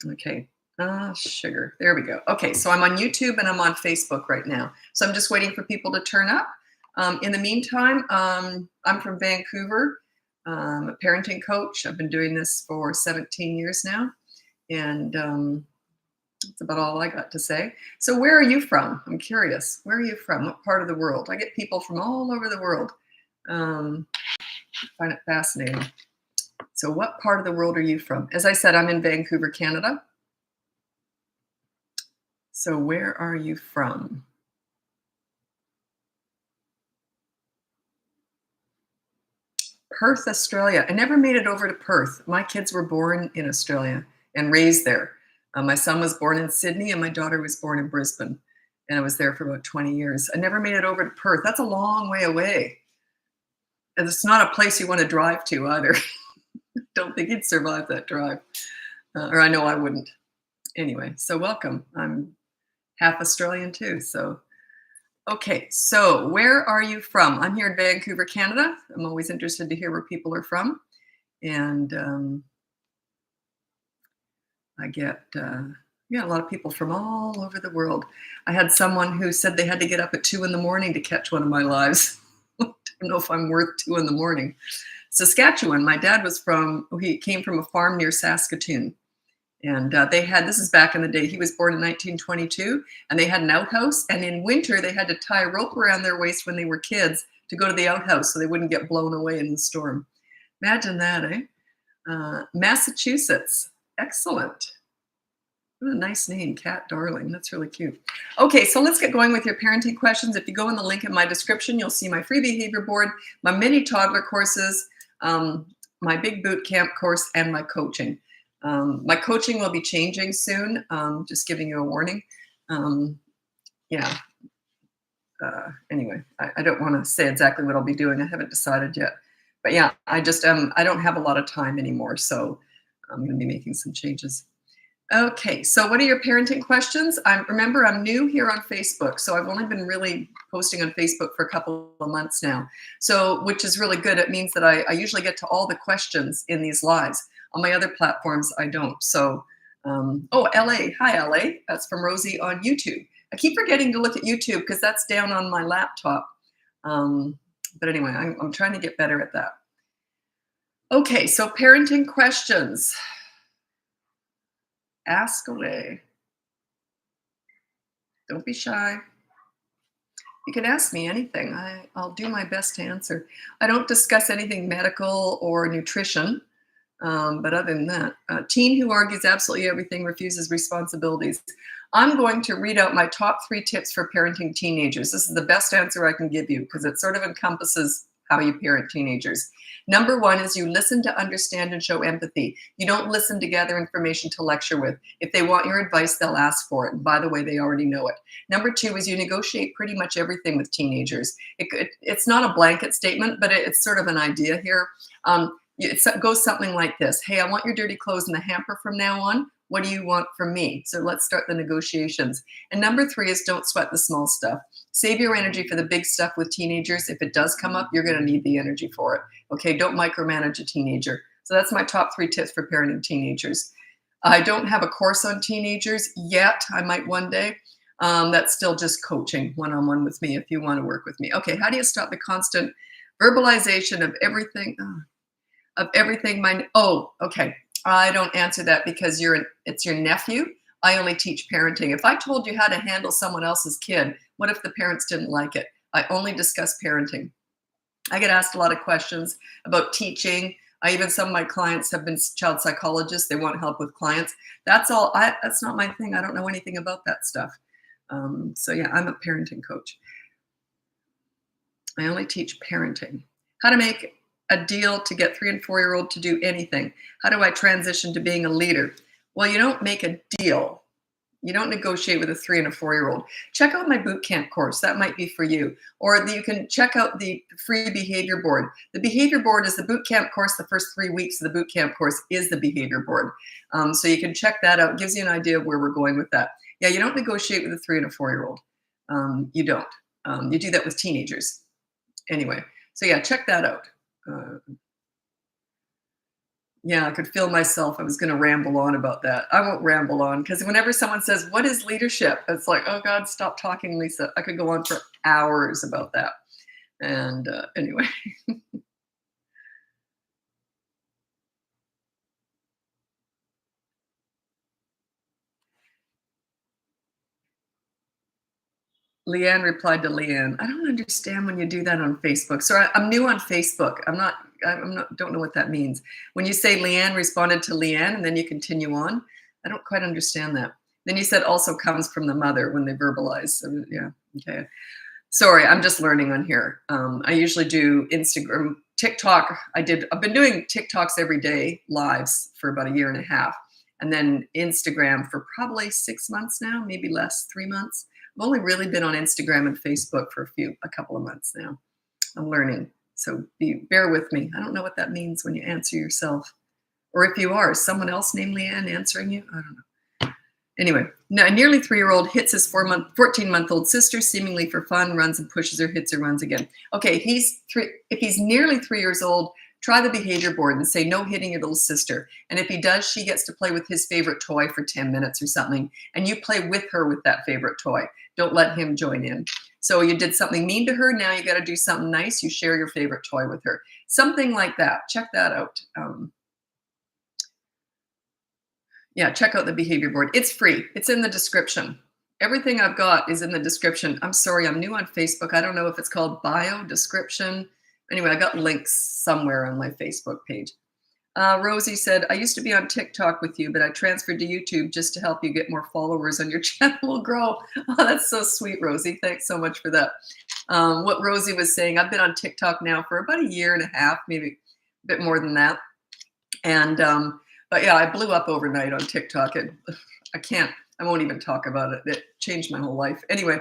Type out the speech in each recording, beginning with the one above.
Okay. Sugar. There we go. Okay, so I'm on YouTube and I'm on Facebook right now. So I'm just waiting for people to turn up. In the meantime, I'm from Vancouver. I'm a parenting coach. I've been doing this for 17 years now. And that's about all I got to say. So where are you from? I'm curious. Where are you from? What part of the world? I get people from all over the world. I find it fascinating. So what part of the world are you from? As I said, I'm in Vancouver, Canada. So where are you from? Perth, Australia. I never made it over to Perth. My kids were born in Australia and raised there. My son was born in Sydney and my daughter was born in Brisbane. And I was there for about 20 years. I never made it over to Perth. That's a long way away. And it's not a place you want to drive to either. Don't think you'd survive that drive. Or I know I wouldn't. Anyway, so welcome. I'm half Australian too. So, okay. So where are you from? I'm here in Vancouver, Canada. I'm always interested to hear where people are from. And I get a lot of people from all over the world. I had someone who said they had to get up at 2 a.m. to catch one of my lives. I don't know if I'm worth 2 a.m. Saskatchewan. My dad he came from a farm near Saskatoon. And this is back in the day, he was born in 1922, and they had an outhouse. And in winter, they had to tie a rope around their waist when they were kids to go to the outhouse so they wouldn't get blown away in the storm. Imagine that, eh? Massachusetts. Excellent. What a nice name, Cat Darling. That's really cute. Okay, so let's get going with your parenting questions. If you go in the link in my description, you'll see my free behavior board, my mini toddler courses, my big boot camp course, and my coaching. My coaching will be changing soon. Just giving you a warning. Anyway, I don't want to say exactly what I'll be doing. I haven't decided yet. But yeah, I don't have a lot of time anymore, so I'm going to be making some changes. Okay, so what are your parenting questions? Remember, I'm new here on Facebook, so I've only been really posting on Facebook for a couple of months now. So, which is really good. It means that I usually get to all the questions in these lives. On my other platforms, I don't. So, LA. Hi, LA. That's from Rosie on YouTube. I keep forgetting to look at YouTube because that's down on my laptop. But anyway, I'm trying to get better at that. Okay, so parenting questions. Ask away. Don't be shy. You can ask me anything. I'll do my best to answer. I don't discuss anything medical or nutrition. But other than that, teen who argues absolutely everything, refuses responsibilities. I'm going to read out my top 3 tips for parenting teenagers. This is the best answer I can give you because it sort of encompasses how you parent teenagers. Number 1 is you listen to understand and show empathy. You don't listen to gather information to lecture with. If they want your advice, they'll ask for it. And by the way, they already know it. Number 2 is you negotiate pretty much everything with teenagers. It's not a blanket statement, but it's sort of an idea here. It goes something like this. Hey, I want your dirty clothes in the hamper from now on. What do you want from me? So let's start the negotiations. And number 3 is don't sweat the small stuff. Save your energy for the big stuff with teenagers. If it does come up, you're going to need the energy for it. Okay, don't micromanage a teenager. So that's my top 3 tips for parenting teenagers. I don't have a course on teenagers yet. I might one day. That's still just coaching one-on-one with me if you want to work with me. Okay, how do you stop the constant verbalization of everything? Okay. I don't answer that because it's your nephew. I only teach parenting. If I told you how to handle someone else's kid, what if the parents didn't like it? I only discuss parenting. I get asked a lot of questions about teaching. Some of my clients have been child psychologists. They want help with clients. That's all. That's not my thing. I don't know anything about that stuff. So yeah, I'm a parenting coach. I only teach parenting. How to make a deal to get 3 and 4-year-old to do anything. How do I transition to being a leader? Well, you don't make a deal. You don't negotiate with a 3 and a 4-year-old. Check out my boot camp course. That might be for you. Or you can check out the free behavior board. The behavior board is the boot camp course. The first 3 weeks of the boot camp course is the behavior board. So you can check that out. It gives you an idea of where we're going with that. Yeah, you don't negotiate with a 3 and a 4-year-old. You don't. You do that with teenagers. Anyway, so yeah, check that out. Yeah, I could feel myself. I was going to ramble on about that. I won't ramble on because whenever someone says, "What is leadership?" It's like, oh God, stop talking, Lisa. I could go on for hours about that. And anyway, Leanne replied to Leanne. I don't understand when you do that on Facebook. So I'm new on Facebook. Don't know what that means. When you say Leanne responded to Leanne and then you continue on, I don't quite understand that. Then you said also comes from the mother when they verbalize. So, yeah, okay. Sorry, I'm just learning on here. I usually do Instagram, TikTok. I've been doing TikToks every day, lives for about a year and a half. And then Instagram for probably 6 months now, maybe less, 3 months. I've only really been on Instagram and Facebook for a couple of months now. I'm learning. So bear with me. I don't know what that means when you answer yourself. Or if you are, is someone else named Leanne answering you? I don't know. Anyway, now a nearly 3-year-old hits his 14-month-old sister, seemingly for fun, runs and pushes her, hits her, runs again. Okay, he's 3. If he's nearly 3 years old, try the behavior board and say, no hitting your little sister. And if he does, she gets to play with his favorite toy for 10 minutes or something. And you play with her with that favorite toy. Don't let him join in. So you did something mean to her. Now you got to do something nice. You share your favorite toy with her. Something like that. Check that out. Yeah, check out the behavior board. It's free. It's in the description. Everything I've got is in the description. I'm sorry, I'm new on Facebook. I don't know if it's called bio, description. Anyway, I got links somewhere on my Facebook page. Rosie said, I used to be on TikTok with you, but I transferred to YouTube just to help you get more followers on your channel will grow. Oh, that's so sweet, Rosie. Thanks so much for that. What Rosie was saying, I've been on TikTok now for about a year and a half, maybe a bit more than that. And but yeah, I blew up overnight on TikTok. I won't even talk about it. It changed my whole life. Anyway,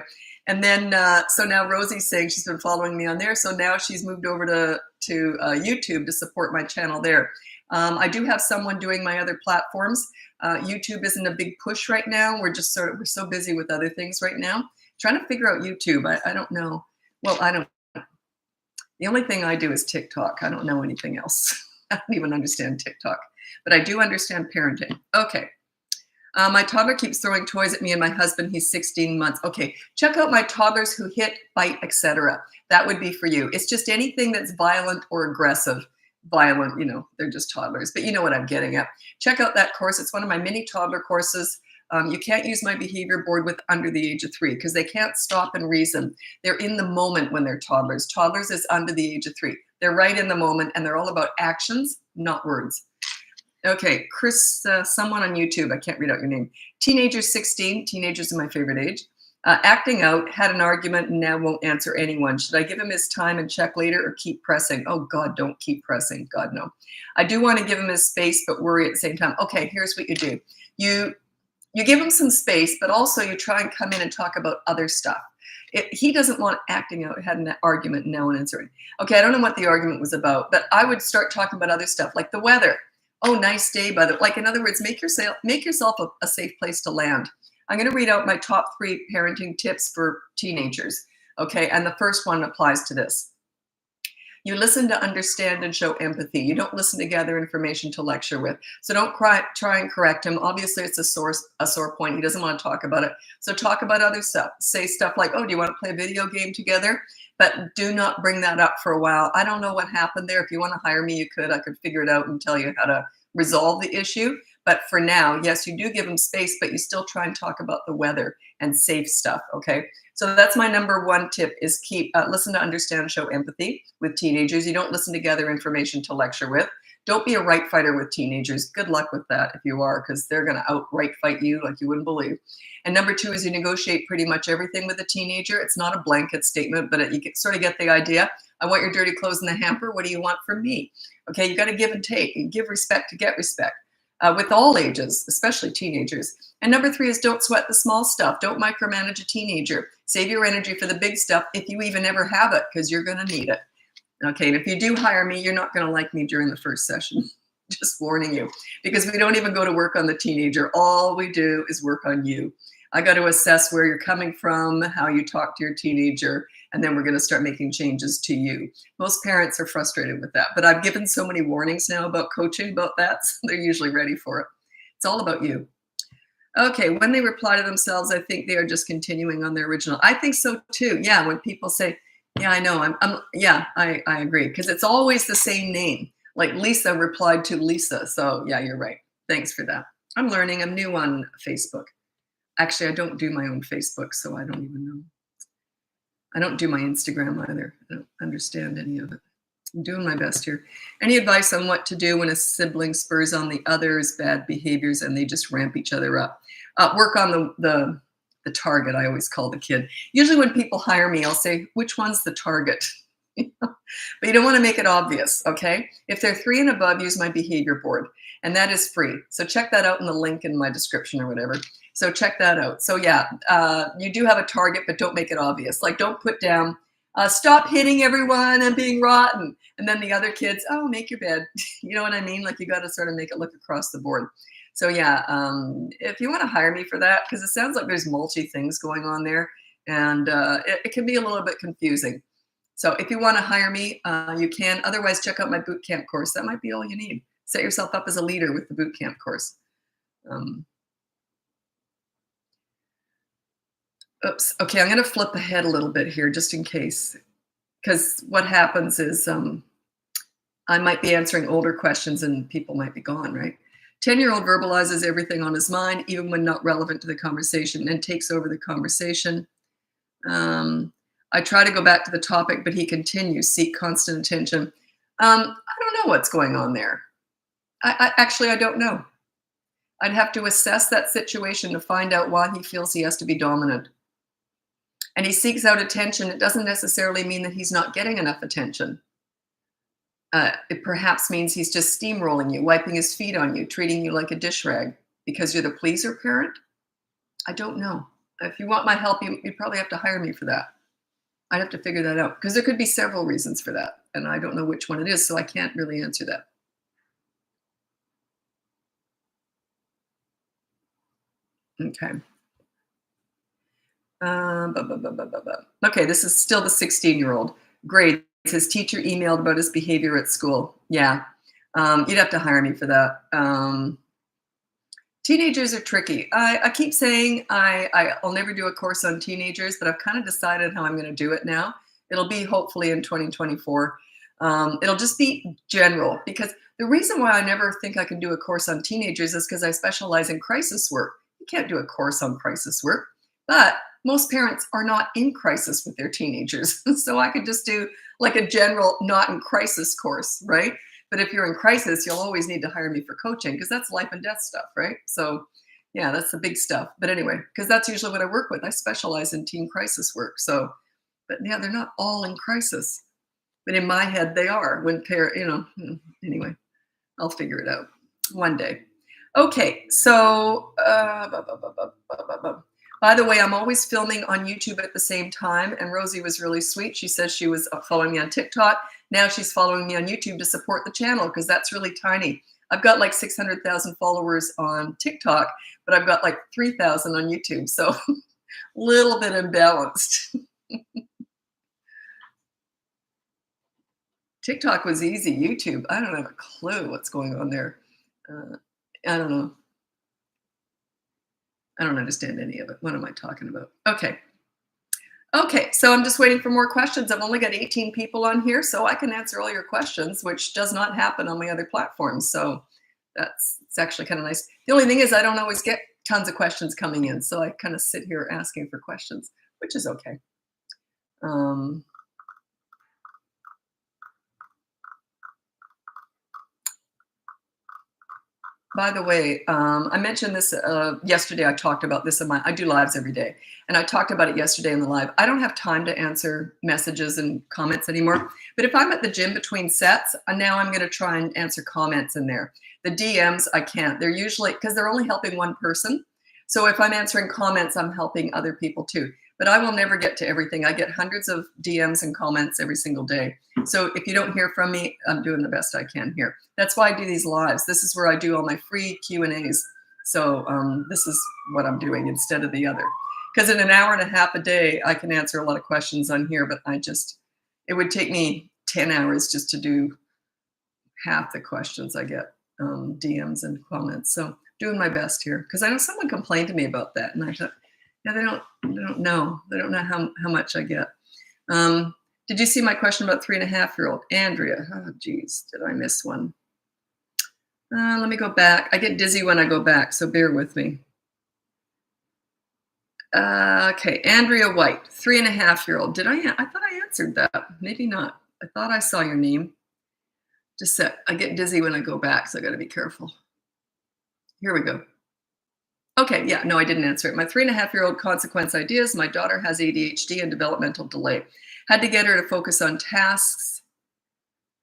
and then, so now Rosie's saying she's been following me on there. So now she's moved over to YouTube to support my channel there. I do have someone doing my other platforms. YouTube isn't a big push right now. We're so busy with other things right now. Trying to figure out YouTube. I don't know. Well, the only thing I do is TikTok. I don't know anything else. I don't even understand TikTok. But I do understand parenting. Okay. My toddler keeps throwing toys at me and my husband. He's 16 months. Okay. Check out my toddlers who hit, bite, etc. That would be for you. It's just anything that's violent or aggressive. Violent, they're just toddlers. But you know what I'm getting at. Check out that course. It's one of my mini toddler courses. You can't use my behavior board with under the age of 3 because they can't stop and reason. They're in the moment when they're toddlers. Toddlers is under the age of 3. They're right in the moment and they're all about actions, not words. Okay, Chris, someone on YouTube, I can't read out your name. Teenagers 16, teenagers are my favorite age. Acting out, had an argument and now won't answer anyone. Should I give him his time and check later or keep pressing? Oh God, don't keep pressing. God, no. I do want to give him his space, but worry at the same time. Okay, here's what you do. You give him some space, but also you try and come in and talk about other stuff. He doesn't want acting out, had an argument and now won't answer. Okay, I don't know what the argument was about, but I would start talking about other stuff like the weather. Oh, nice day, but like in other words, make yourself a safe place to land. I'm going to read out my top 3 parenting tips for teenagers. Okay, and the first one applies to this. You listen to understand and show empathy. You don't listen to gather information to lecture with. So don't try and correct him. Obviously, it's a sore point. He doesn't want to talk about it. So talk about other stuff. Say stuff like, oh, do you want to play a video game together? But do not bring that up for a while. I don't know what happened there. If you want to hire me, you could. I could figure it out and tell you how to resolve the issue. But for now, yes, you do give him space, but you still try and talk about the weather and safe stuff, okay? So that's my number 1 tip is listen to understand, show empathy with teenagers. You don't listen to gather information to lecture with. Don't be a right fighter with teenagers. Good luck with that if you are, because they're going to outright fight you like you wouldn't believe. And number 2 is you negotiate pretty much everything with a teenager. It's not a blanket statement, but you sort of get the idea. I want your dirty clothes in the hamper. What do you want from me? Okay, you got to give and take. You give respect to get respect. With all ages, especially teenagers. And number 3 is don't sweat the small stuff. Don't micromanage a teenager. Save your energy for the big stuff if you even ever have it, because you're going to need it. Okay, and if you do hire me, you're not going to like me during the first session. Just warning you, because we don't even go to work on the teenager. All we do is work on you. I got to assess where you're coming from, how you talk to your teenager, and then we're going to start making changes to you. Most parents are frustrated with that, but I've given so many warnings now about coaching about that, so they're usually ready for it. It's all about you. Okay, when they reply to themselves, I think they are just continuing on their original. I think so too. Yeah, when people say, yeah, I know, I agree, because it's always the same name. Like Lisa replied to Lisa. So yeah, you're right. Thanks for that. I'm learning. I'm new on Facebook. Actually, I don't do my own Facebook, so I don't even know. I don't do my Instagram either. I don't understand any of it. I'm doing my best here. Any advice on what to do when a sibling spurs on the other's bad behaviors and they just ramp each other up? Work on the target, I always call the kid. Usually when people hire me, I'll say, which one's the target? But you don't want to make it obvious, okay? If they're 3 and above, use my behavior board, and that is free. So check that out in the link in my description or whatever. So check that out. So yeah, you do have a target, but don't make it obvious. Like, don't put down, stop hitting everyone and being rotten. And then the other kids, oh, make your bed. You know what I mean? Like, you got to sort of make it look across the board. So yeah, if you want to hire me for that, because it sounds like there's multi things going on there, and it can be a little bit confusing. So if you want to hire me, you can. Otherwise, check out my boot camp course. That might be all you need. Set yourself up as a leader with the boot camp course. Oops. Okay, I'm going to flip ahead a little bit here just in case, because what happens is I might be answering older questions and people might be gone, right? 10-year-old verbalizes everything on his mind, even when not relevant to the conversation, and takes over the conversation. I try to go back to the topic, but he continues, seek constant attention. I don't know what's going on there. I don't know. I'd have to assess that situation to find out why he feels he has to be dominant. And he seeks out attention. It doesn't necessarily mean that he's not getting enough attention. It perhaps means he's just steamrolling you, wiping his feet on you, treating you like a dish rag because you're the pleaser parent. I don't know. If you want my help, you'd probably have to hire me for that. I'd have to figure that out, because there could be several reasons for that, and I don't know which one it is, so I can't really answer that. Okay. Okay, this is still the 16-year-old. Grades. His teacher emailed about his behavior at school. Yeah, you'd have to hire me for that. Teenagers are tricky. I keep saying I'll never do a course on teenagers, but I've kind of decided how I'm going to do it now. It'll be hopefully in 2024. It'll just be general, because the reason why I never think I can do a course on teenagers is because I specialize in crisis work. You can't do a course on crisis work, but most parents are not in crisis with their teenagers. So I could just do like a general not in crisis course, right? But if you're in crisis, you'll always need to hire me for coaching, because that's life and death stuff, right? So yeah, that's the big stuff. But anyway, because that's usually what I work with. I specialize in teen crisis work. So, but yeah, they're not all in crisis. But in my head, they are. When anyway, I'll figure it out one day. Okay, so by the way, I'm always filming on YouTube at the same time, and Rosie was really sweet. She says she was following me on TikTok. Now she's following me on YouTube to support the channel, because that's really tiny. I've got like 600,000 followers on TikTok, but I've got like 3,000 on YouTube, so a little bit imbalanced. TikTok was easy. YouTube, I don't have a clue what's going on there. I don't know. I don't understand any of it. What am I talking about? Okay. Okay, so I'm just waiting for more questions. I've only got 18 people on here, so I can answer all your questions, which does not happen on my other platforms. So it's actually kind of nice. The only thing is I don't always get tons of questions coming in, so I kind of sit here asking for questions, which is okay. By the way, I mentioned this yesterday. I talked about this I do lives every day, and I talked about it yesterday in the live. I don't have time to answer messages and comments anymore, but if I'm at the gym between sets, now I'm going to try and answer comments in there. The DMs, I can't. They're usually, because they're only helping one person. So if I'm answering comments, I'm helping other people too. But I will never get to everything. I get hundreds of DMs and comments every single day. So if you don't hear from me, I'm doing the best I can here. That's why I do these lives. This is where I do all my free Q&As. So this is what I'm doing instead of the other. because in an hour and a half a day, I can answer a lot of questions on here, but it would take me 10 hours just to do half the questions I get, DMs and comments. So doing my best here, because I know someone complained to me about that, and I thought, yeah, they don't know how much I get. Did you see my question about 3.5-year-old Andrea? Oh, geez, did I miss one? Let me go back. I get dizzy when I go back, so bear with me. Okay, Andrea White, 3.5-year-old. I thought I answered that. Maybe not. I thought I saw your name. Just a sec. I get dizzy when I go back, so I got to be careful. Here we go. Okay, yeah, no, I didn't answer it. My 3.5-year-old consequence ideas. My daughter has ADHD and developmental delay. Had to get her to focus on tasks.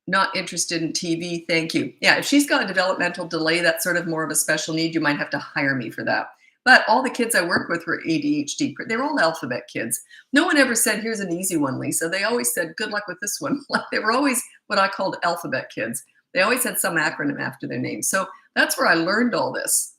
Not interested in TV. Thank you. Yeah, if she's got a developmental delay, that's sort of more of a special need. You might have to hire me for that. But all the kids I work with were ADHD. They're all alphabet kids. No one ever said, here's an easy one, Lisa. They always said, good luck with this one. Like they were always what I called alphabet kids. They always had some acronym after their name. So that's where I learned all this.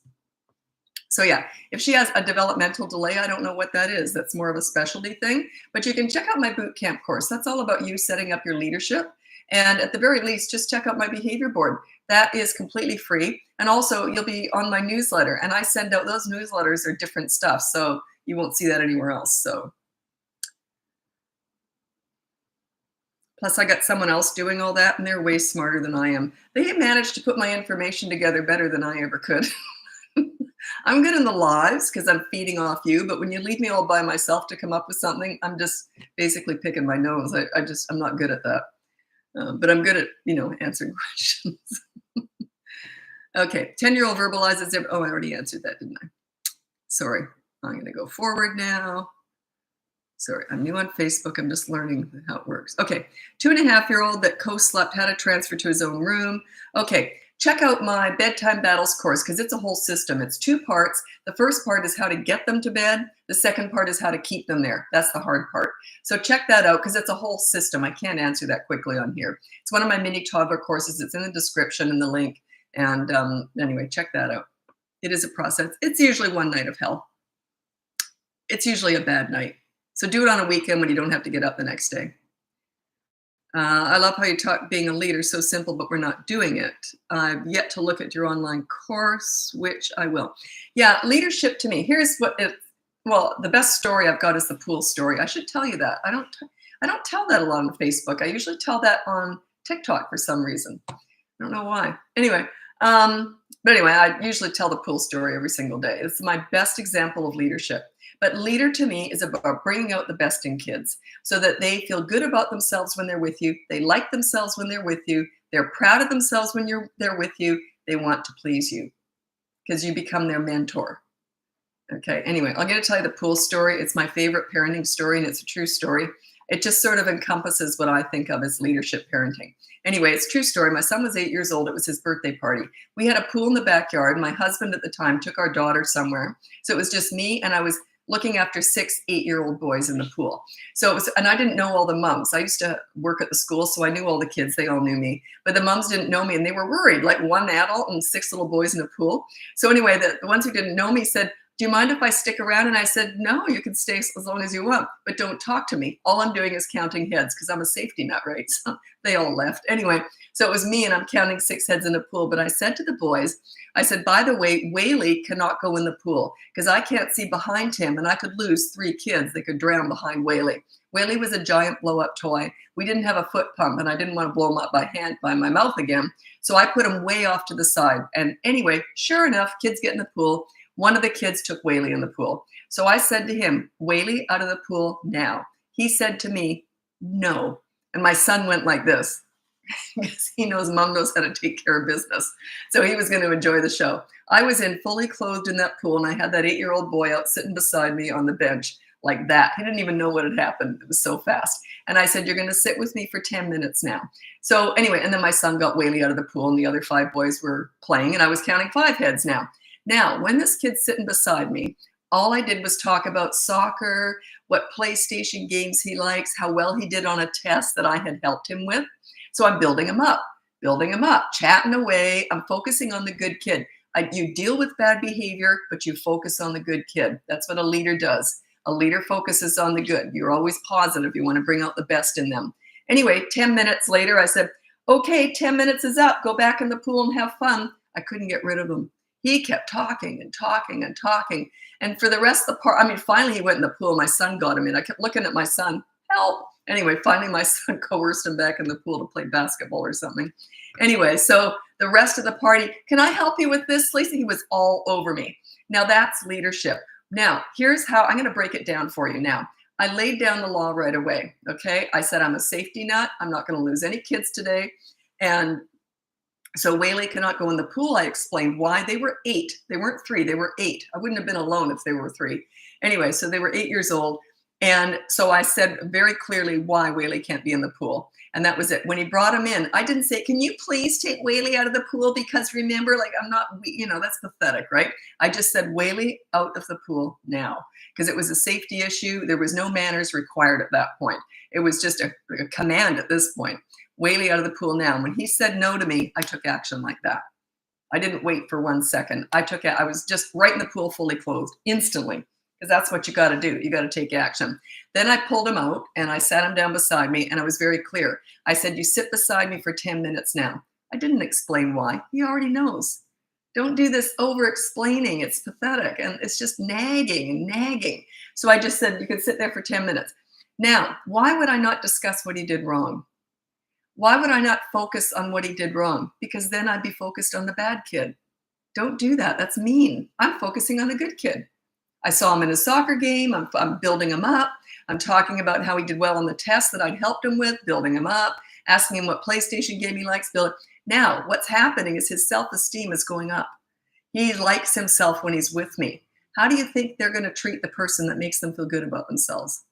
So yeah, if she has a developmental delay, I don't know what that is. That's more of a specialty thing. But you can check out my boot camp course. That's all about you setting up your leadership. And at the very least, just check out my behavior board. That is completely free. And also, you'll be on my newsletter. And I send out those newsletters are different stuff. So you won't see that anywhere else. So plus, I got someone else doing all that, and they're way smarter than I am. They managed to put my information together better than I ever could. I'm good in the lives because I'm feeding off you. But when you leave me all by myself to come up with something, I'm just basically picking my nose. I'm not good at that. But I'm good at, answering questions. Okay, 10-year-old verbalizes. Oh, I already answered that, didn't I? Sorry, I'm going to go forward now. Sorry, I'm new on Facebook. I'm just learning how it works. Okay, 2.5-year-old that co-slept, had to transfer to his own room. Okay, check out my Bedtime Battles course because it's a whole system. It's 2 parts. The first part is how to get them to bed. The second part is how to keep them there. That's the hard part. So check that out because it's a whole system. I can't answer that quickly on here. It's one of my mini toddler courses. It's in the description and the link. And anyway, check that out. It is a process. It's usually one night of hell. It's usually a bad night. So do it on a weekend when you don't have to get up the next day. I love how you talk being a leader, so simple, but we're not doing it. I've yet to look at your online course, which I will. Yeah, leadership to me. Here's what the best story I've got is the pool story. I should tell you that. I don't tell that a lot on Facebook. I usually tell that on TikTok for some reason. I don't know why. But anyway, I usually tell the pool story every single day. It's my best example of leadership. But leader to me is about bringing out the best in kids so that they feel good about themselves when they're with you. They like themselves when they're with you. They're proud of themselves when they're with you. They want to please you because you become their mentor. Okay, anyway, I'm going to tell you the pool story. It's my favorite parenting story, and it's a true story. It just sort of encompasses what I think of as leadership parenting. Anyway, it's a true story. My son was 8 years old. It was his birthday party. We had a pool in the backyard. My husband at the time took our daughter somewhere. So it was just me, and I was looking after 6 8-year-old boys in the pool. So it was, and I didn't know all the moms. I used to work at the school, so I knew all the kids. They all knew me. But the moms didn't know me, and they were worried, like one adult and 6 little boys in a pool. So anyway, the ones who didn't know me said, do you mind if I stick around? And I said, no, you can stay as long as you want, but don't talk to me. All I'm doing is counting heads because I'm a safety net, right? So they all left. Anyway, so it was me and I'm counting 6 heads in a pool. But I said to the boys, I said, by the way, Whaley cannot go in the pool because I can't see behind him and I could lose 3 kids. They could drown behind Whaley. Whaley was a giant blow-up toy. We didn't have a foot pump and I didn't want to blow him up by my mouth again. So I put him way off to the side. And anyway, sure enough, kids get in the pool. One of the kids took Whaley in the pool. So I said to him, Whaley, out of the pool now. He said to me, no. And my son went like this because he knows mom knows how to take care of business. So he was going to enjoy the show. I was in fully clothed in that pool and I had that 8-year-old boy out sitting beside me on the bench like that. He didn't even know what had happened. It was so fast. And I said, you're going to sit with me for 10 minutes now. So anyway, and then my son got Whaley out of the pool and the other 5 boys were playing and I was counting 5 heads now. Now, when this kid's sitting beside me, all I did was talk about soccer, what PlayStation games he likes, how well he did on a test that I had helped him with. So I'm building him up, chatting away. I'm focusing on the good kid. You deal with bad behavior, but you focus on the good kid. That's what a leader does. A leader focuses on the good. You're always positive. You want to bring out the best in them. Anyway, 10 minutes later, I said, okay, 10 minutes is up. Go back in the pool and have fun. I couldn't get rid of him. He kept talking and talking and talking. And for the rest of the part, I mean, finally he went in the pool. My son got him in. I kept looking at my son, help. Anyway, finally my son coerced him back in the pool to play basketball or something. Anyway, so the rest of the party, can I help you with this, Lisa? He was all over me. Now that's leadership. Now, here's how I'm going to break it down for you now. I laid down the law right away, okay? I said I'm a safety net. I'm not going to lose any kids today. And so Whaley cannot go in the pool. I explained why. They were 8. They weren't 3. They were 8. I wouldn't have been alone if they were 3. Anyway, so they were 8 years old. And so I said very clearly why Whaley can't be in the pool. And that was it. When he brought him in, I didn't say, can you please take Whaley out of the pool? Because remember, like, I'm not, that's pathetic, right? I just said, Whaley out of the pool now. Because it was a safety issue. There was no manners required at that point. It was just a command at this point. Whaley out of the pool now. When he said no to me, I took action like that. I didn't wait for 1 second. I was just right in the pool, fully clothed, instantly. Because that's what you got to do. You got to take action. Then I pulled him out and I sat him down beside me and I was very clear. I said, you sit beside me for 10 minutes now. I didn't explain why. He already knows. Don't do this over explaining. It's pathetic and it's just nagging and nagging. So I just said, you can sit there for 10 minutes. Now, why would I not discuss what he did wrong? Why would I not focus on what he did wrong? Because then I'd be focused on the bad kid. Don't do that. That's mean. I'm focusing on the good kid. I saw him in a soccer game. I'm building him up. I'm talking about how he did well on the test that I'd helped him with, building him up, asking him what PlayStation game he likes. Now, what's happening is his self-esteem is going up. He likes himself when he's with me. How do you think they're going to treat the person that makes them feel good about themselves?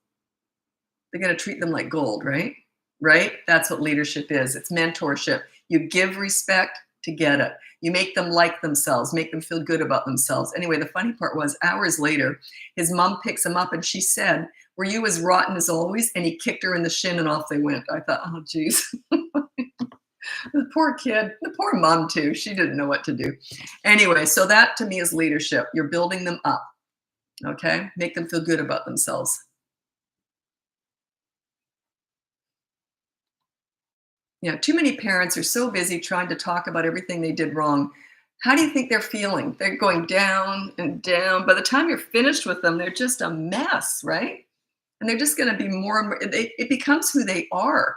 They're going to treat them like gold, right? Right? That's what leadership is. It's mentorship. You give respect to get it. You make them like themselves, make them feel good about themselves. Anyway, the funny part was hours later, his mom picks him up and she said, were you as rotten as always? And he kicked her in the shin and off they went. I thought, oh, geez. The poor kid, the poor mom too. She didn't know what to do. Anyway, so that to me is leadership. You're building them up, okay? Make them feel good about themselves. Yeah, too many parents are so busy trying to talk about everything they did wrong. How do you think they're feeling? They're going down and down. By the time you're finished with them, they're just a mess, right? And they're just going to be more and more, it becomes who they are.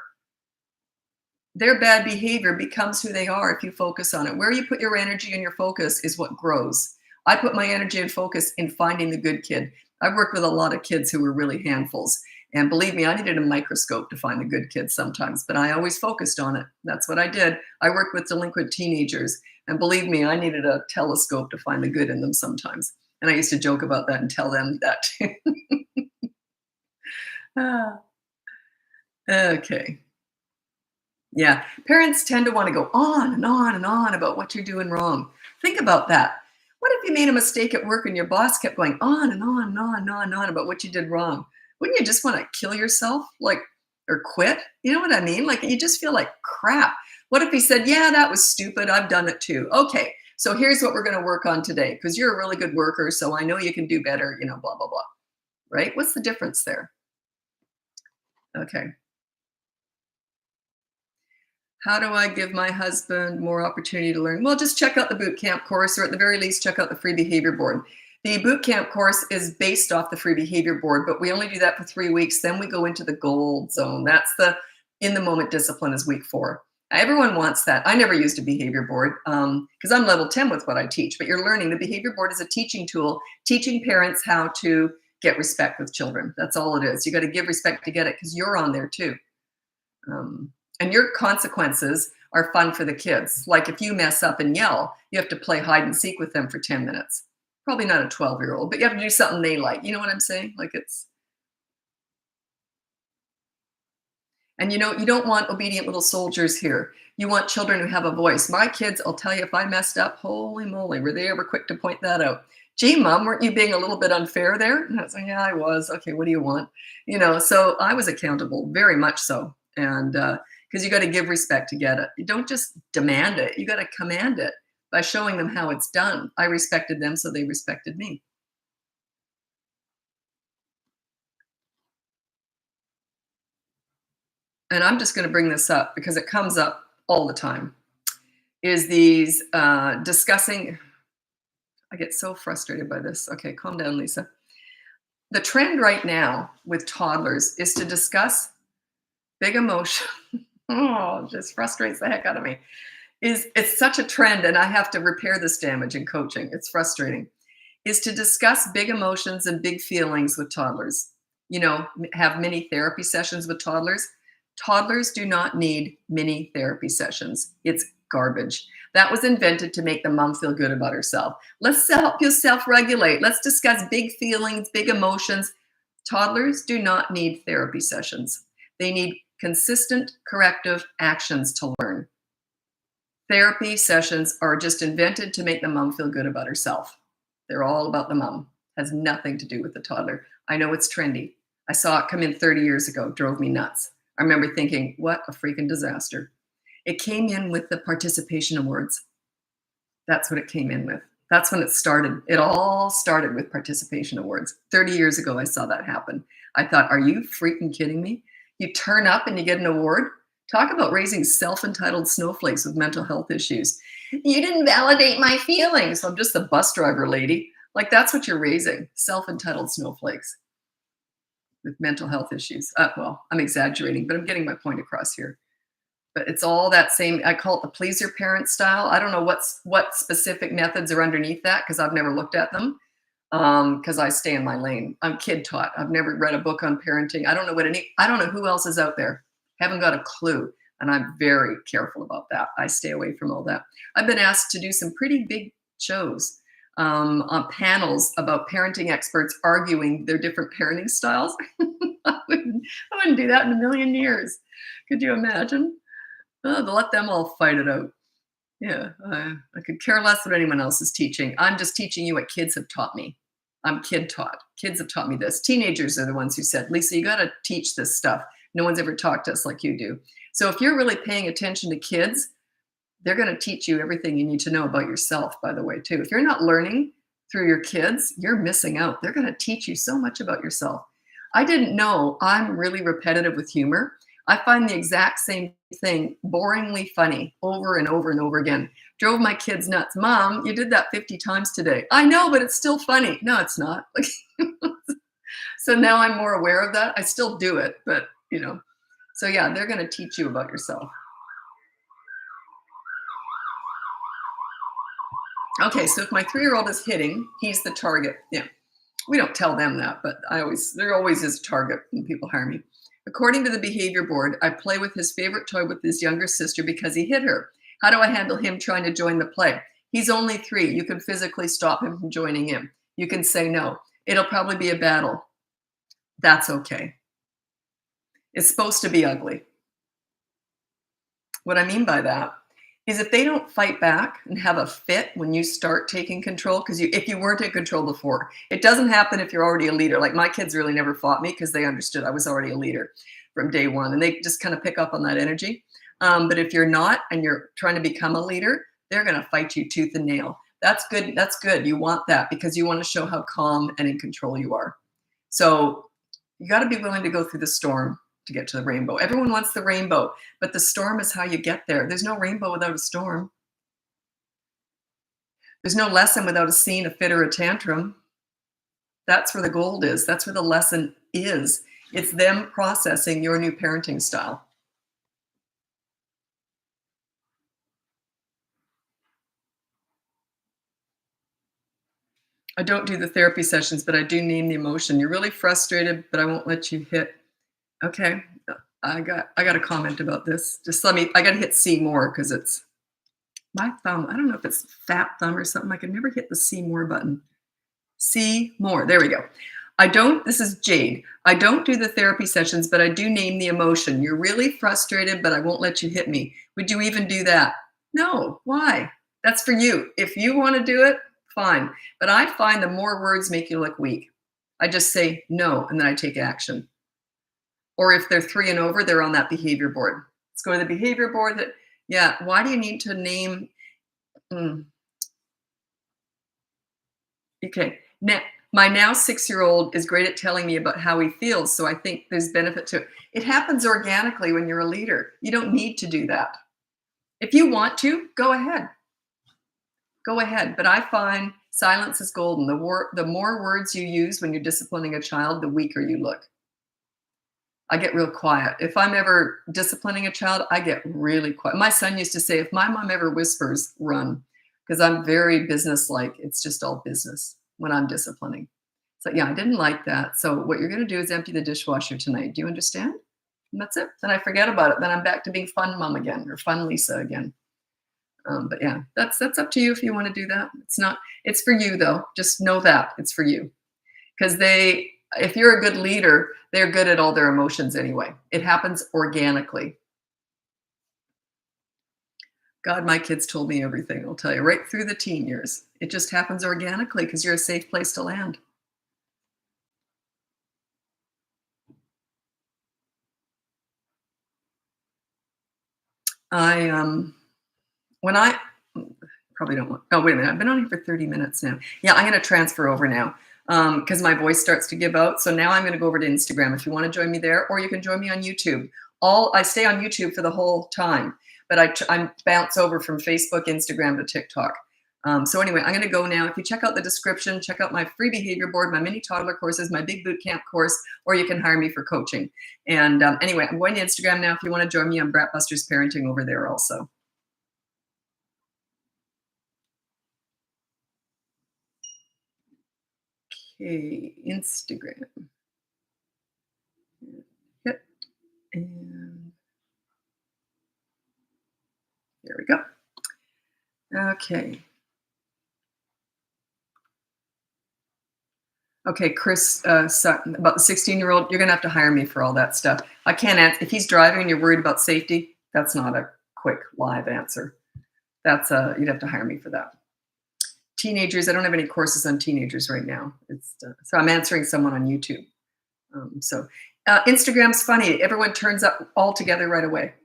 Their bad behavior becomes who they are if you focus on it. Where you put your energy and your focus is what grows. I put my energy and focus in finding the good kid. I've worked with a lot of kids who were really handfuls. And believe me, I needed a microscope to find the good kids sometimes, but I always focused on it. That's what I did. I worked with delinquent teenagers. And believe me, I needed a telescope to find the good in them sometimes. And I used to joke about that and tell them that too. Okay. Yeah, parents tend to want to go on and on and on about what you're doing wrong. Think about that. What if you made a mistake at work and your boss kept going on and on and on and on and on about what you did wrong? Wouldn't you just want to kill yourself, or quit? You know what I mean? Like, you just feel like crap. What if he said, yeah, that was stupid. I've done it too. Okay, so here's what we're going to work on today because you're a really good worker, so I know you can do better, blah, blah, blah. Right? What's the difference there? Okay. How do I give my husband more opportunity to learn? Well, just check out the boot camp course, or at the very least, check out the free behavior board. The boot camp course is based off the free behavior board, but we only do that for 3 weeks. Then we go into the gold zone. That's the in the moment discipline is week 4. Everyone wants that. I never used a behavior board because I'm level 10 with what I teach, but you're learning. The behavior board is a teaching tool, teaching parents how to get respect with children. That's all it is. You got to give respect to get it because you're on there too. And your consequences are fun for the kids. Like if you mess up and yell, you have to play hide and seek with them for 10 minutes. Probably not a 12-year-old, but you have to do something they like. You know what I'm saying? And you don't want obedient little soldiers here. You want children who have a voice. My kids, I'll tell you, if I messed up, holy moly, were they ever quick to point that out? Gee, Mom, weren't you being a little bit unfair there? And I was like, yeah, I was. Okay, what do you want? So I was accountable, very much so. And because you got to give respect to get it. You don't just demand it. You got to command it by showing them how it's done. I respected them, so they respected me. and I'm just going to bring this up because it comes up all the time, is these discussing. I get so frustrated by this. Okay, calm down, Lisa. The trend right now with toddlers is to discuss big emotion. Oh, it just frustrates the heck out of me. It's such a trend, and I have to repair this damage in coaching. It's frustrating. Is to discuss big emotions and big feelings with toddlers. You know, have mini therapy sessions with toddlers. Toddlers do not need mini therapy sessions. It's garbage. That was invented to make the mom feel good about herself. Let's help you self-regulate. Let's discuss big feelings, big emotions. Toddlers do not need therapy sessions. They need consistent corrective actions to learn. Therapy sessions are just invented to make the mom feel good about herself. They're all about the mom. Has nothing to do with the toddler. I know it's trendy. I saw it come in 30 years ago. Drove me nuts. I remember thinking, what a freaking disaster. It came in with the participation awards. That's what it came in with. That's when it started. It all started with participation awards. 30 years ago, I saw that happen. I thought, are you freaking kidding me? You turn up and you get an award? Talk about raising self-entitled snowflakes with mental health issues. You didn't validate my feelings. I'm just the bus driver lady. Like, that's what you're raising, self-entitled snowflakes with mental health issues. Well, I'm exaggerating, but I'm getting my point across here. But it's all that same, I call it the please your parent style. I don't know what specific methods are underneath that because I've never looked at them because I stay in my lane. I'm kid taught. I've never read a book on parenting. I don't know who else is out there. Haven't got a clue. And I'm very careful about that. I stay away from all that. I've been asked to do some pretty big shows on panels about parenting experts arguing their different parenting styles. I wouldn't do that in a million years. Could you imagine? To let them all fight it out. Yeah, I could care less what anyone else is teaching. I'm just teaching you what kids have taught me. I'm kid taught. Kids have taught me this. Teenagers are the ones who said, Lisa, you got to teach this stuff. No one's ever talked to us like you do. So if you're really paying attention to kids, they're going to teach you everything you need to know about yourself, by the way, too. If you're not learning through your kids, you're missing out. They're going to teach you so much about yourself. I didn't know I'm really repetitive with humor. I find the exact same thing boringly funny over and over and over again. Drove my kids nuts. Mom, you did that 50 times today. I know, but it's still funny. No, it's not. So now I'm more aware of that. I still do it, but so yeah, they're going to teach you about yourself. Okay, so if my 3-year-old is hitting, he's the target. Yeah, we don't tell them that, but there always is a target when people hire me. According to the behavior board, I play with his favorite toy with his younger sister because he hit her. How do I handle him trying to join the play? He's only 3. You can physically stop him from joining in. You can say no. It'll probably be a battle. That's okay. It's supposed to be ugly. What I mean by that is if they don't fight back and have a fit when you start taking control, because if you weren't in control before, it doesn't happen if you're already a leader. Like my kids really never fought me because they understood I was already a leader from day one, and they just kind of pick up on that energy. But if you're not and you're trying to become a leader, they're going to fight you tooth and nail. That's good. That's good. You want that because you want to show how calm and in control you are. So you got to be willing to go through the storm to get to the rainbow. Everyone wants the rainbow, but the storm is how you get there. There's no rainbow without a storm. There's no lesson without a scene, a fit, or a tantrum. That's where the gold is. That's where the lesson is. It's them processing your new parenting style. I don't do the therapy sessions, but I do name the emotion. You're really frustrated, but I won't let you hit. Okay. I got a comment about this. I got to hit see more because it's my thumb. I don't know if it's fat thumb or something. I can never hit the see more button. See more. There we go. This is Jade. I don't do the therapy sessions, but I do name the emotion. You're really frustrated, but I won't let you hit me. Would you even do that? No. Why? That's for you. If you want to do it, fine. But I find the more words make you look weak. I just say no, and then I take action. Or if they're 3 and over, they're on that behavior board. Let's go to the behavior board. Why do you need to name? Okay. My now 6-year-old is great at telling me about how he feels, so I think there's benefit to it. It happens organically when you're a leader. You don't need to do that. If you want to, go ahead. Go ahead. But I find silence is golden. The more words you use when you're disciplining a child, the weaker you look. I get real quiet. If I'm ever disciplining a child, I get really quiet. My son used to say, if my mom ever whispers, run, because I'm very businesslike. It's just all business when I'm disciplining. So yeah, I didn't like that. So what you're going to do is empty the dishwasher tonight. Do you understand? And that's it. Then I forget about it. Then I'm back to being fun mom again, or fun Lisa again. But yeah, that's up to you if you want to do that. It's for you though. Just know that it's for you. Because if you're a good leader, they're good at all their emotions anyway. It happens organically. God, my kids told me everything, I'll tell you, right through the teen years. It just happens organically because you're a safe place to land. When I probably don't want, oh, wait a minute. I've been on here for 30 minutes now. Yeah, I'm going to transfer over now because my voice starts to give out. So now I'm going to go over to Instagram if you want to join me there, or you can join me on YouTube. I stay on YouTube for the whole time, but I bounce over from Facebook, Instagram to TikTok. So anyway, I'm going to go now. If you check out the description, check out my free behavior board, my mini toddler courses, my big boot camp course, or you can hire me for coaching. And anyway, I'm going to Instagram now. If you want to join me on Bratbusters Parenting over there also. Okay, Instagram. Yep. And there we go. Okay. Okay, Chris Sutton, about the 16-year-old, you're going to have to hire me for all that stuff. I can't answer. If he's driving and you're worried about safety, that's not a quick live answer. You'd have to hire me for that. Teenagers, I don't have any courses on teenagers right now. So I'm answering someone on YouTube. Instagram's funny. Everyone turns up all together right away.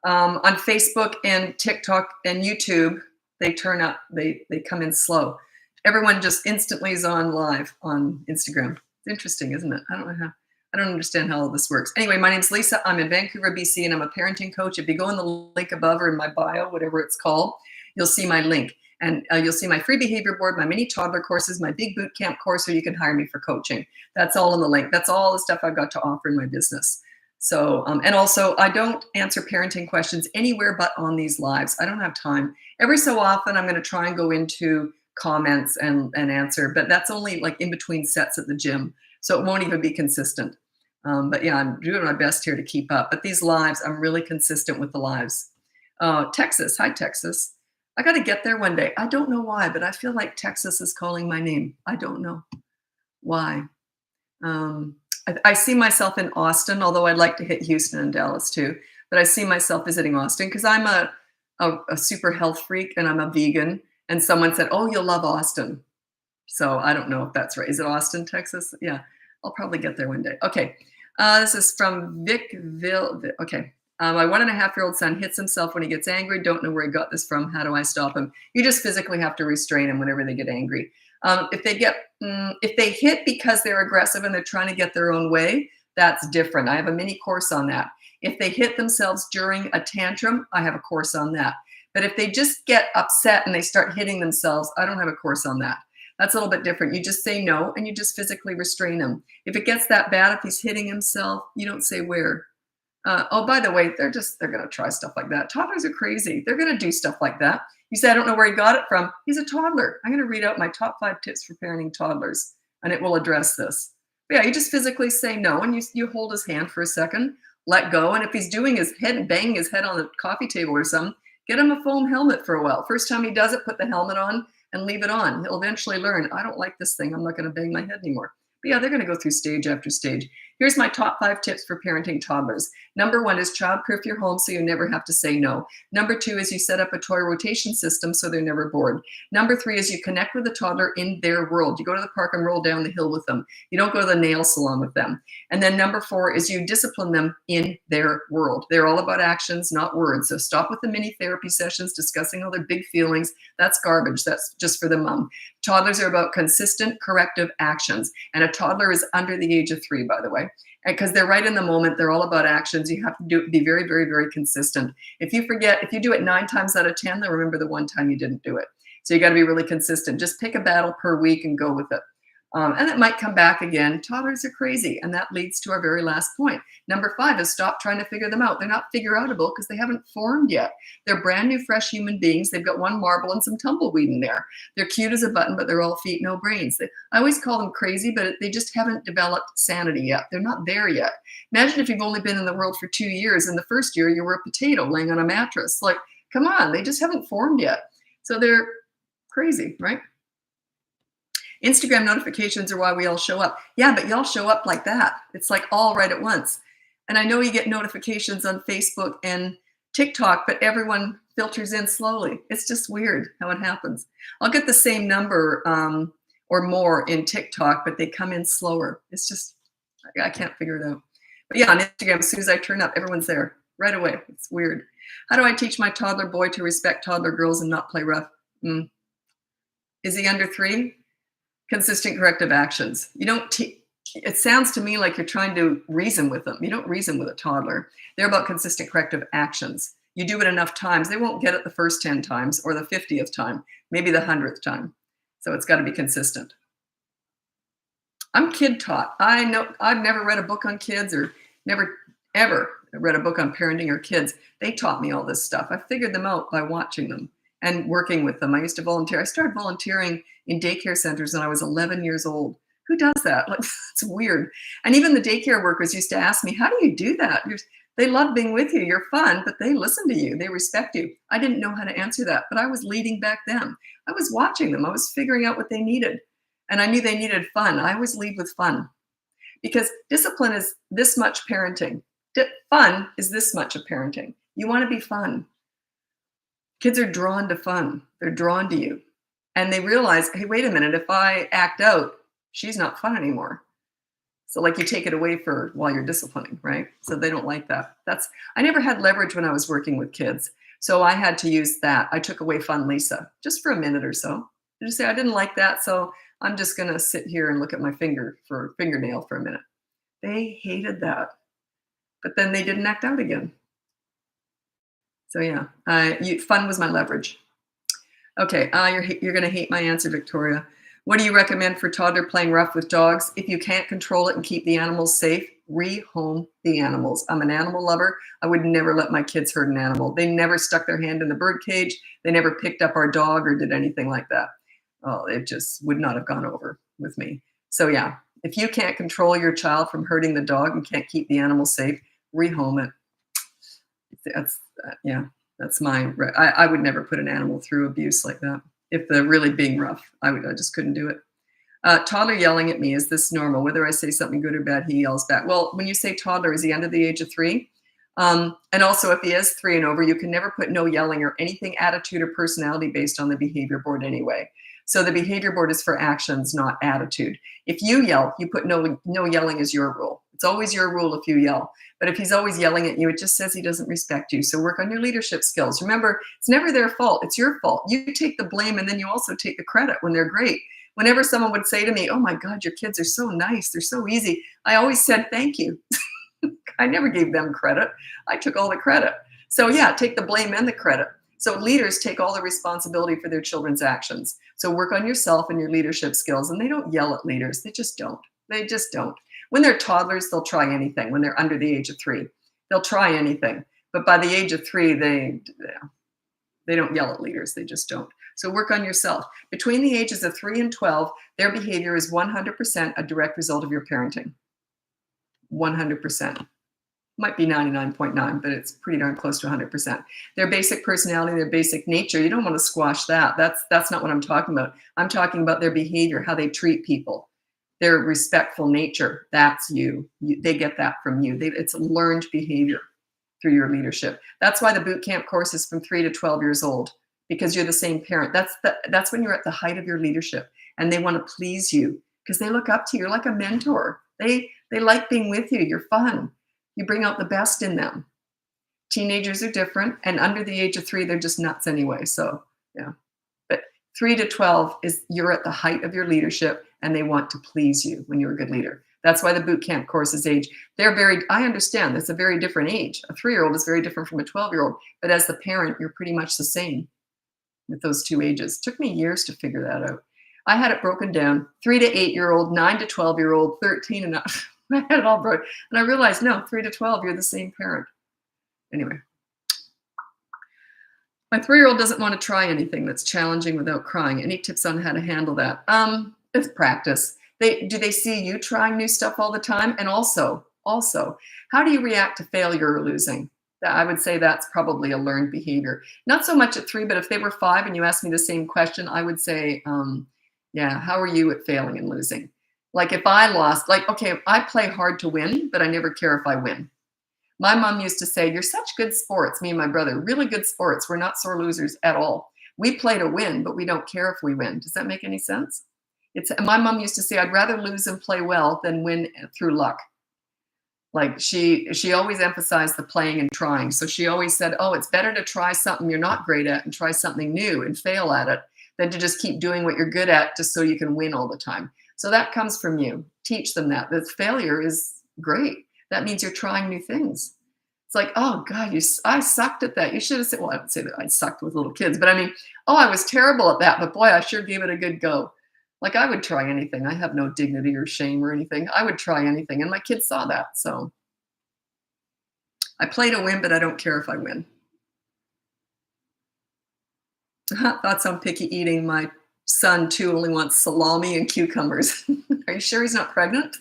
On Facebook and TikTok and YouTube, they turn up. They come in slow. Everyone just instantly is on live on Instagram. It's interesting, isn't it? I don't understand how all this works. Anyway, my name's Lisa. I'm in Vancouver, BC, and I'm a parenting coach. If you go in the link above or in my bio, whatever it's called, you'll see my link. And you'll see my free behavior board, my mini toddler courses, my big boot camp course, or you can hire me for coaching. That's all in the link. That's all the stuff I've got to offer in my business. So, and also I don't answer parenting questions anywhere but on these lives. I don't have time. Every so often I'm going to try and go into comments and answer, but that's only like in between sets at the gym. So it won't even be consistent. But yeah, I'm doing my best here to keep up. But these lives, I'm really consistent with the lives. Texas, hi Texas. I got to get there one day. I don't know why, but I feel like Texas is calling my name. I don't know why. I see myself in Austin, although I'd like to hit Houston and Dallas too. But I see myself visiting Austin because I'm a super health freak and I'm a vegan. And someone said, "Oh, you'll love Austin." So I don't know if that's right. Is it Austin, Texas? Yeah, I'll probably get there one day. Okay, this is from Vickville. Okay. My 1.5-year-old son hits himself when he gets angry. Don't know where he got this from. How do I stop him? You just physically have to restrain him whenever they get angry. If they hit because they're aggressive and they're trying to get their own way, that's different. I have a mini course on that. If they hit themselves during a tantrum, I have a course on that. But if they just get upset and they start hitting themselves, I don't have a course on that. That's a little bit different. You just say no and you just physically restrain him. If it gets that bad, if he's hitting himself, you don't say where. Oh, by the way, they're going to try stuff like that. Toddlers are crazy. They're going to do stuff like that. You say, I don't know where he got it from. He's a toddler. I'm going to read out my top 5 tips for parenting toddlers, and it will address this. But yeah, you just physically say no, and you hold his hand for a second, let go. And if he's doing his head, banging his head on the coffee table or something, get him a foam helmet for a while. First time he does it, put the helmet on and leave it on. He'll eventually learn, I don't like this thing. I'm not going to bang my head anymore. But yeah, they're going to go through stage after stage. Here's my top 5 tips for parenting toddlers. Number 1 is child-proof your home so you never have to say no. Number 2 is you set up a toy rotation system so they're never bored. Number 3 is you connect with the toddler in their world. You go to the park and roll down the hill with them. You don't go to the nail salon with them. And then number 4 is you discipline them in their world. They're all about actions, not words. So stop with the mini therapy sessions discussing all their big feelings. That's garbage. That's just for the mom. Toddlers are about consistent corrective actions. And a toddler is under the age of 3, by the way. Because they're right in the moment. They're all about actions. You have to be very, very, very consistent. If you forget, if you do it 9 times out of 10, they'll remember the one time you didn't do it. So you got to be really consistent. Just pick a battle per week and go with it. And it might come back again. Toddlers are crazy. And that leads to our very last point. Number 5 is stop trying to figure them out. They're not figure-outable because they haven't formed yet. They're brand new, fresh human beings. They've got one marble and some tumbleweed in there. They're cute as a button, but they're all feet, no brains. I always call them crazy, but they just haven't developed sanity yet. They're not there yet. Imagine if you've only been in the world for 2 years. In the first year, you were a potato laying on a mattress. Like, come on, they just haven't formed yet. So they're crazy, right? Instagram notifications are why we all show up. Yeah, but y'all show up like that. It's like all right at once. And I know you get notifications on Facebook and TikTok, but everyone filters in slowly. It's just weird how it happens. I'll get the same number or more in TikTok, but they come in slower. It's just, I can't figure it out. But yeah, on Instagram, as soon as I turn up, everyone's there right away. It's weird. How do I teach my toddler boy to respect toddler girls and not play rough? Is he under 3? Consistent corrective actions. You don't it sounds to me like you're trying to reason with them. You don't reason with a toddler. They're about consistent corrective actions. You do it enough times, they won't get it the first 10 times or the 50th time, maybe the 100th time. So it's got to be consistent. I'm kid taught. I know I've never read a book on kids or never ever read a book on parenting or kids. They taught me all this stuff. I figured them out by watching them and working with them. I used to volunteer. I started volunteering in daycare centers when I was 11 years old. Who does that? Like, it's weird. And even the daycare workers used to ask me, how do you do that? They love being with you. You're fun, but they listen to you. They respect you. I didn't know how to answer that, but I was leading back then. I was watching them. I was figuring out what they needed. And I knew they needed fun. I always lead with fun because discipline is this much parenting. Fun is this much of parenting. You want to be fun. Kids are drawn to fun. They're drawn to you. And they realize, hey, wait a minute, if I act out, she's not fun anymore. So like you take it away while you're disciplining, right? So they don't like that. I never had leverage when I was working with kids. So I had to use that. I took away fun Lisa just for a minute or so. I just say, I didn't like that. So I'm just going to sit here and look at my fingernail for a minute. They hated that. But then they didn't act out again. So yeah, fun was my leverage. Okay, you're going to hate my answer, Victoria. What do you recommend for toddler playing rough with dogs? If you can't control it and keep the animals safe, rehome the animals. I'm an animal lover. I would never let my kids hurt an animal. They never stuck their hand in the bird cage. They never picked up our dog or did anything like that. Oh, it just would not have gone over with me. So yeah, if you can't control your child from hurting the dog and can't keep the animal safe, rehome it. That's mine. I would never put an animal through abuse like that. If they're really being rough, I just couldn't do it. Toddler yelling at me, is this normal? Whether I say something good or bad, he yells back. Well, when you say toddler, is he under the age of 3? And also if he is 3 and over, you can never put no yelling or anything attitude or personality based on the behavior board anyway. So the behavior board is for actions, not attitude. If you yell, you put no yelling is your rule. It's always your rule if you yell. But if he's always yelling at you, it just says he doesn't respect you. So work on your leadership skills. Remember, it's never their fault. It's your fault. You take the blame and then you also take the credit when they're great. Whenever someone would say to me, oh my God, your kids are so nice. They're so easy. I always said, thank you. I never gave them credit. I took all the credit. So yeah, take the blame and the credit. So leaders take all the responsibility for their children's actions. So work on yourself and your leadership skills. And they don't yell at leaders. They just don't. They just don't. When they're toddlers, they'll try anything. When they're under the age of 3, they'll try anything. But by the age of 3, they don't yell at leaders. They just don't. So work on yourself. Between the ages of 3 and 12, their behavior is 100% a direct result of your parenting. 100%. Might be 99.9, but it's pretty darn close to 100%. Their basic personality, their basic nature, you don't want to squash that. That's not what I'm talking about. I'm talking about their behavior, how they treat people. Their respectful nature, that's you. They get that from you. It's learned behavior through your leadership. That's why the boot camp course is from 3 to 12 years old, because you're the same parent. That's when you're at the height of your leadership and they want to please you because they look up to you. You're like a mentor. They like being with you. You're fun. You bring out the best in them. Teenagers are different, and under the age of 3, they're just nuts anyway. So yeah, but 3 to 12 is you're at the height of your leadership and they want to please you when you're a good leader. That's why the boot camp courses age. I understand that's a very different age. A 3-year-old is very different from a 12-year-old, but as the parent, you're pretty much the same with those two ages. It took me years to figure that out. I had it broken down, 3 to 8-year-old, 9 to 12-year-old, 13 and up. I had it all broken. And I realized, no, 3 to 12, you're the same parent. Anyway. My 3-year-old doesn't want to try anything that's challenging without crying. Any tips on how to handle that? It's practice. Do they see you trying new stuff all the time? And also, how do you react to failure or losing? I would say that's probably a learned behavior. Not so much at 3, but if they were 5 and you asked me the same question, I would say, yeah, how are you at failing and losing? Like if I lost, like, okay, I play hard to win, but I never care if I win. My mom used to say, you're such good sports, me and my brother, really good sports. We're not sore losers at all. We play to win, but we don't care if we win. Does that make any sense? My mom used to say, I'd rather lose and play well than win through luck. Like she always emphasized the playing and trying. So she always said, oh, it's better to try something you're not great at and try something new and fail at it than to just keep doing what you're good at just so you can win all the time. So that comes from you. Teach them that failure is great. That means you're trying new things. It's like, oh God, I sucked at that. You should have said, well, I would say that I sucked with little kids, but I mean, oh, I was terrible at that, but boy, I sure gave it a good go. Like I would try anything. I have no dignity or shame or anything. I would try anything. And my kids saw that. So I play to win, but I don't care if I win. Thoughts on picky eating. My son too only wants salami and cucumbers. Are you sure he's not pregnant?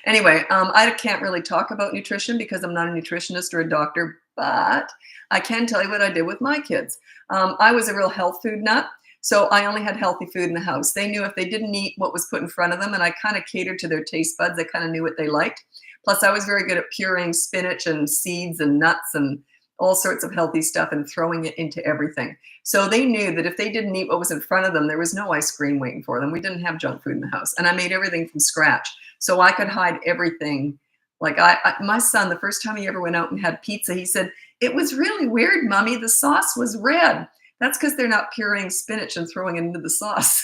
Anyway, I can't really talk about nutrition because I'm not a nutritionist or a doctor, but I can tell you what I did with my kids. I was a real health food nut. So I only had healthy food in the house. They knew if they didn't eat what was put in front of them, and I kind of catered to their taste buds. I kind of knew what they liked. Plus, I was very good at pureeing spinach and seeds and nuts and all sorts of healthy stuff and throwing it into everything. So they knew that if they didn't eat what was in front of them, there was no ice cream waiting for them. We didn't have junk food in the house. And I made everything from scratch. So I could hide everything. Like my son, the first time he ever went out and had pizza, he said, it was really weird, Mommy. The sauce was red. That's because they're not pureeing spinach and throwing it into the sauce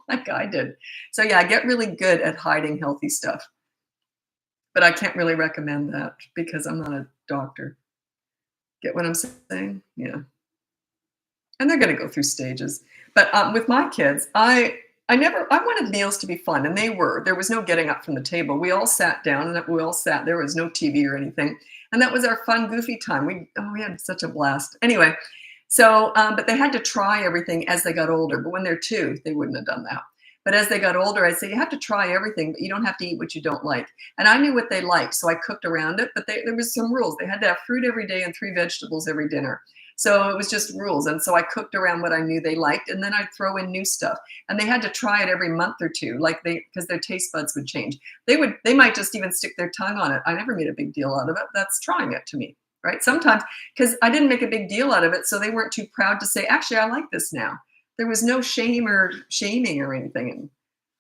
like I did. So yeah, I get really good at hiding healthy stuff. But I can't really recommend that because I'm not a doctor. Get what I'm saying? Yeah. And they're going to go through stages. But with my kids, I wanted meals to be fun, and they were. There was no getting up from the table. We all sat down, and we all sat. There was no TV or anything. And that was our fun, goofy time. We had such a blast. Anyway, so, but they had to try everything as they got older. But when they're 2, they wouldn't have done that. But as they got older, I'd say, you have to try everything, but you don't have to eat what you don't like. And I knew what they liked, so I cooked around it. But there was some rules. They had to have fruit every day and 3 vegetables every dinner. So it was just rules. And so I cooked around what I knew they liked, and then I'd throw in new stuff. And they had to try it every month or 2, because their taste buds would change. They might just even stick their tongue on it. I never made a big deal out of it. That's trying it to me, right? Sometimes, because I didn't make a big deal out of it, so they weren't too proud to say, actually, I like this now. There was no shame or shaming or anything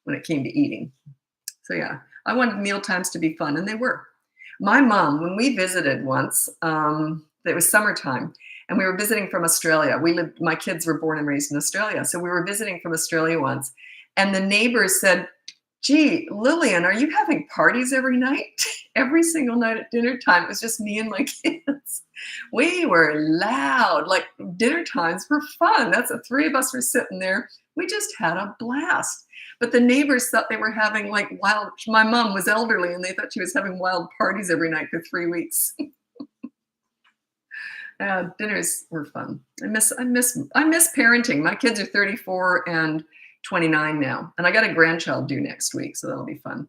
when it came to eating. So yeah, I wanted meal times to be fun, and they were. My mom, when we visited once, it was summertime, and we were visiting from Australia. My kids were born and raised in Australia. So we were visiting from Australia once, and the neighbors said, gee, Lillian, are you having parties every night? Every single night at dinner time. It was just me and my kids. We were loud. Like dinner times were fun. That's the 3 of us were sitting there. We just had a blast. But the neighbors thought they were having like wild, my mom was elderly and they thought she was having wild parties every night for 3 weeks. Dinners were fun. I miss parenting. My kids are 34 and 29 now, and I got a grandchild due next week, so that'll be fun.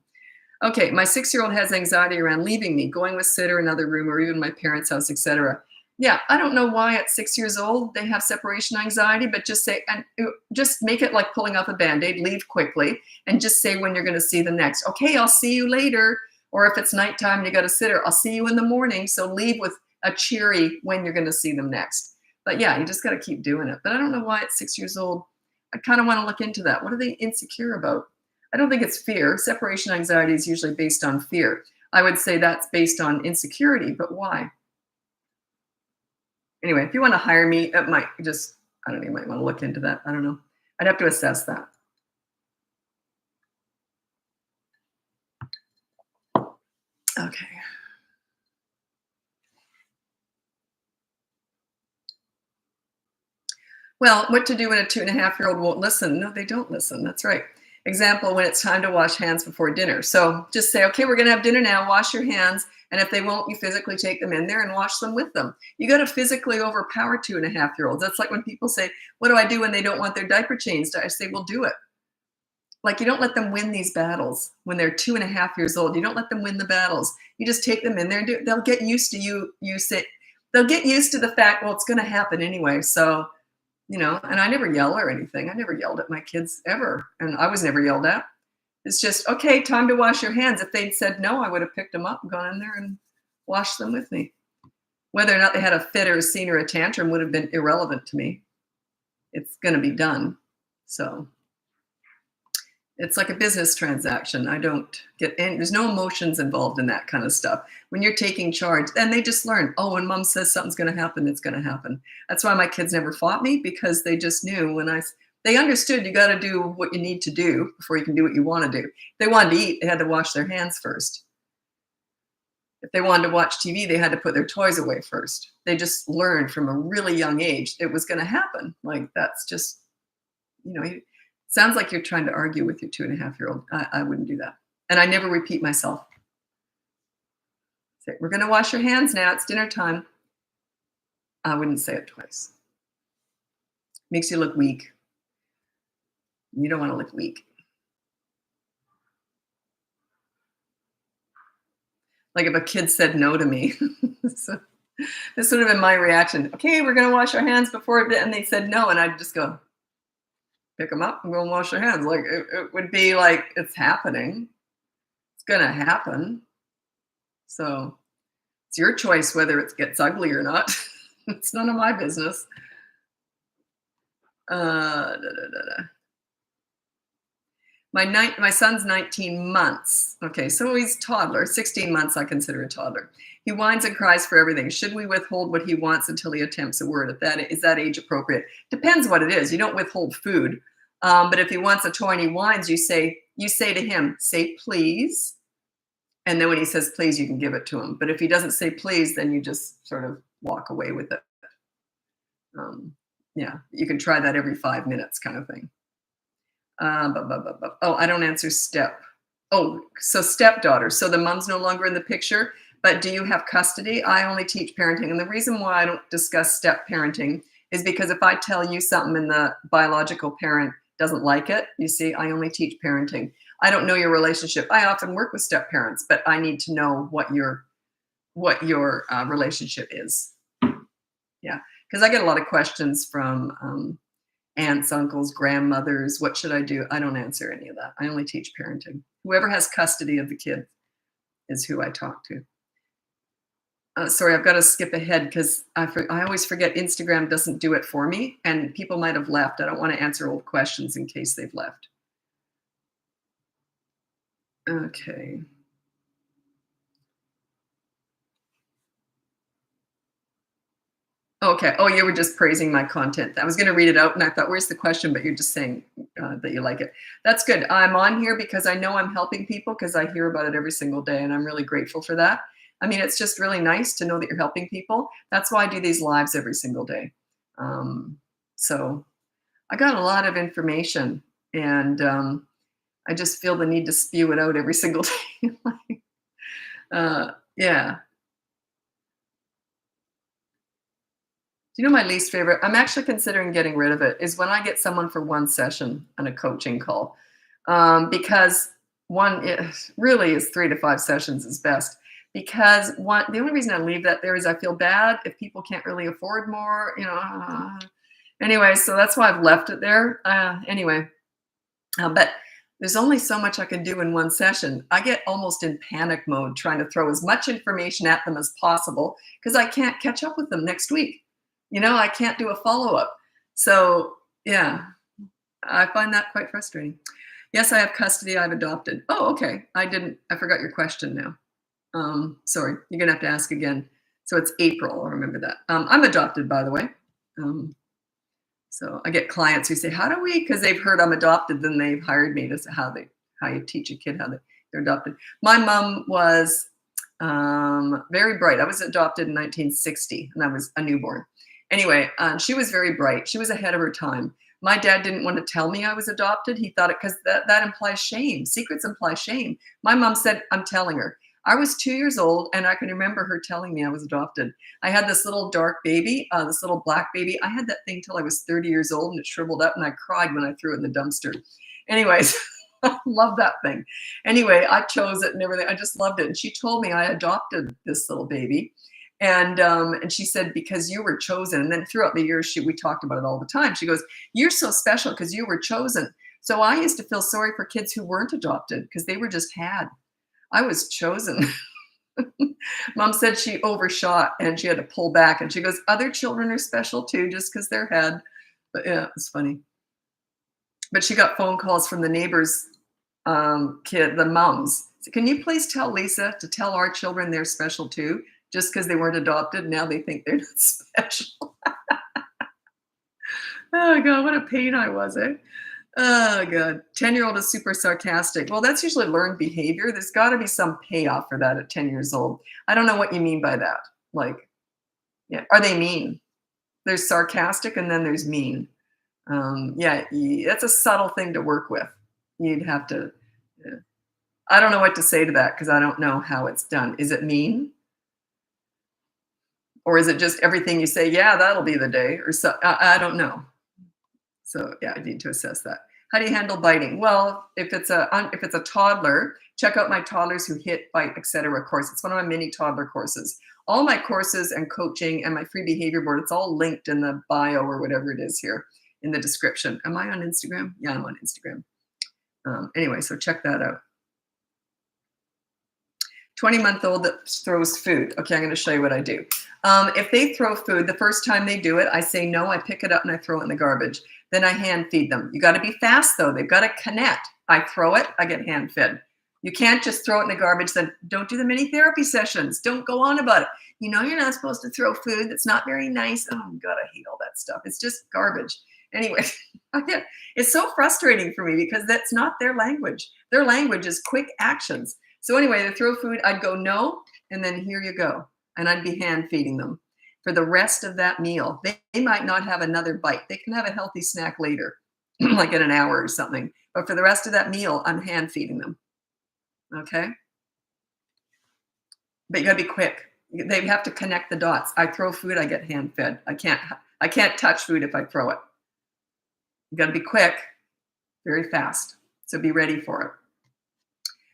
Okay, my 6-year-old has anxiety around leaving me, going with sitter, another room, or even my parents' house, etc. Yeah, I don't know why at 6 years old they have separation anxiety, but just make it like pulling off a Band-Aid, leave quickly, and just say when you're going to see them next. Okay, I'll see you later. Or if it's nighttime and you got a sitter, I'll see you in the morning. So leave with a cheery when you're going to see them next. But yeah, you just got to keep doing it. But I don't know why at 6 years old, I kind of want to look into that. What are they insecure about? I don't think it's fear. Separation anxiety is usually based on fear. I would say that's based on insecurity, but why? Anyway, if you want to hire me, it might just I don't know, you might want to look into that. I don't know. I'd have to assess that. Okay. Well, what to do when a 2.5-year-old won't listen? No, they don't listen. That's right. Example, when it's time to wash hands before dinner. So just say, okay, we're going to have dinner now. Wash your hands. And if they won't, you physically take them in there and wash them with them. You got to physically overpower 2.5-year-olds. That's like when people say, what do I do when they don't want their diaper changed? I say, well, do it. Like, you don't let them win these battles when they're 2.5 years old. You don't let them win the battles. You just take them in there and do it. They'll get used to you say, they'll get used to the fact, well, it's going to happen anyway. So, and I never yell or anything. I never yelled at my kids ever. And I was never yelled at. It's just, okay, time to wash your hands. If they'd said no, I would have picked them up and gone in there and washed them with me. Whether or not they had a fit or a scene or a tantrum would have been irrelevant to me. It's going to be done. So it's like a business transaction. I don't get any, there's no emotions involved in that kind of stuff. When you're taking charge, then they just learn, oh, when mom says something's going to happen, it's going to happen. That's why my kids never fought me, because they just knew they understood you got to do what you need to do before you can do what you want to do. If they wanted to eat, they had to wash their hands first. If they wanted to watch TV, they had to put their toys away first. They just learned from a really young age it was going to happen. Like, that's just, sounds like you're trying to argue with your 2.5-year-old. I wouldn't do that. And I never repeat myself. Say, we're going to wash your hands now. It's dinner time. I wouldn't say it twice. Makes you look weak. You don't want to look weak. Like if a kid said no to me. So this would have been my reaction. Okay, we're going to wash our hands before it, and they said no. And I'd just go, pick them up and go and wash your hands. Like it would be like, it's happening. It's going to happen. So it's your choice whether it gets ugly or not. It's none of my business. My son's 19 months. Okay, so he's toddler. 16 months I consider a toddler. He whines and cries for everything. Should we withhold what he wants until he attempts a word? Is that age appropriate? Depends what it is. You don't withhold food. But if he wants a toy and he whines, you say to him, say please. And then when he says please, you can give it to him. But if he doesn't say please, then you just sort of walk away with it. Yeah, you can try that every 5 minutes kind of thing. Oh, I don't answer step. Oh, so stepdaughter. So the mom's no longer in the picture, but do you have custody? I only teach parenting. And the reason why I don't discuss step parenting is because if I tell you something and the biological parent doesn't like it, you see, I only teach parenting. I don't know your relationship. I often work with step parents, but I need to know what your relationship is. Yeah, because I get a lot of questions from aunts, uncles, grandmothers. What should I do? I don't answer any of that. I only teach parenting. Whoever has custody of the kid is who I talk to. Sorry, I've got to skip ahead because I always forget Instagram doesn't do it for me, and people might have left. I don't want to answer old questions in case they've left. Okay. Okay. Oh, you were just praising my content. I was going to read it out, and I thought, where's the question? But you're just saying that you like it. That's good. I'm on here because I know I'm helping people because I hear about it every single day, and I'm really grateful for that. I mean, it's just really nice to know that you're helping people. That's why I do these lives every single day. So I got a lot of information, and I just feel the need to spew it out every single day. Yeah. Do you know my least favorite? I'm actually considering getting rid of it, is when I get someone for one session on a coaching call. Because one, it really is 3 to 5 sessions is best. Because the only reason I leave that there is I feel bad if people can't really afford more, Anyway, so that's why I've left it there. But there's only so much I can do in one session. I get almost in panic mode trying to throw as much information at them as possible because I can't catch up with them next week. I can't do a follow-up. So yeah, I find that quite frustrating. Yes, I have custody. I've adopted. Oh, okay. I forgot your question now. Sorry, you're gonna have to ask again. So it's April. I'll remember that. I'm adopted, by the way. So I get clients who say, "How do we?" Because they've heard I'm adopted, then they've hired me to say how you teach a kid how they're adopted. My mom was very bright. I was adopted in 1960, and I was a newborn. Anyway, she was very bright. She was ahead of her time. My dad didn't want to tell me I was adopted. He thought it because that implies shame. Secrets imply shame. My mom said, "I'm telling her." I was 2 years old, and I can remember her telling me I was adopted. I had this little dark baby, this little black baby. I had that thing till I was 30 years old, and it shriveled up, and I cried when I threw it in the dumpster. Anyways, I love that thing. Anyway, I chose it and everything. I just loved it. And she told me I adopted this little baby. And she said, because you were chosen. And then throughout the years, we talked about it all the time. She goes, "You're so special because you were chosen." So I used to feel sorry for kids who weren't adopted because they were just had. I was chosen. Mom said she overshot and she had to pull back. And she goes, "Other children are special too, just because they're had." But yeah, it's funny. But she got phone calls from the neighbors' the moms. So, "Can you please tell Lisa to tell our children they're special too, just because they weren't adopted? Now they think they're not special." Oh God, what a pain I was, eh? Oh God, 10-year-old is super sarcastic. Well, that's usually learned behavior. There's got to be some payoff for that at 10 years old. I don't know what you mean by that. Like, yeah, are they mean? There's sarcastic and then there's mean. Yeah, that's a subtle thing to work with. You'd have to. Yeah. I don't know what to say to that because I don't know how it's done. Is it mean, or is it just everything you say? Yeah, that'll be the day, or so. I don't know. So yeah, I need to assess that. How do you handle biting? Well, if it's a toddler, check out my toddlers who hit, bite, etc. course. It's one of my mini toddler courses. All my courses and coaching and my free behavior board, it's all linked in the bio or whatever it is here in the description. Am I on Instagram? Yeah, I'm on Instagram. Anyway, so check that out. 20-month-old that throws food. Okay, I'm going to show you what I do. If they throw food, the first time they do it, I say no, I pick it up and I throw it in the garbage. Then I hand feed them. You got to be fast though. They've got to connect. I throw it, I get hand fed. You can't just throw it in the garbage. Then don't do the mini therapy sessions. Don't go on about it. You know you're not supposed to throw food that's not very nice. Oh God, I hate all that stuff. It's just garbage. Anyway, it's so frustrating for me because that's not their language. Their language is quick actions. So anyway, they throw food, I'd go no, and then here you go. And I'd be hand feeding them for the rest of that meal. They might not have another bite. They can have a healthy snack later, like in an hour or something. But for the rest of that meal, I'm hand feeding them. Okay? But you gotta be quick. They have to connect the dots. I throw food, I get hand fed. I can't touch food if I throw it. You gotta be quick, very fast. So be ready for it.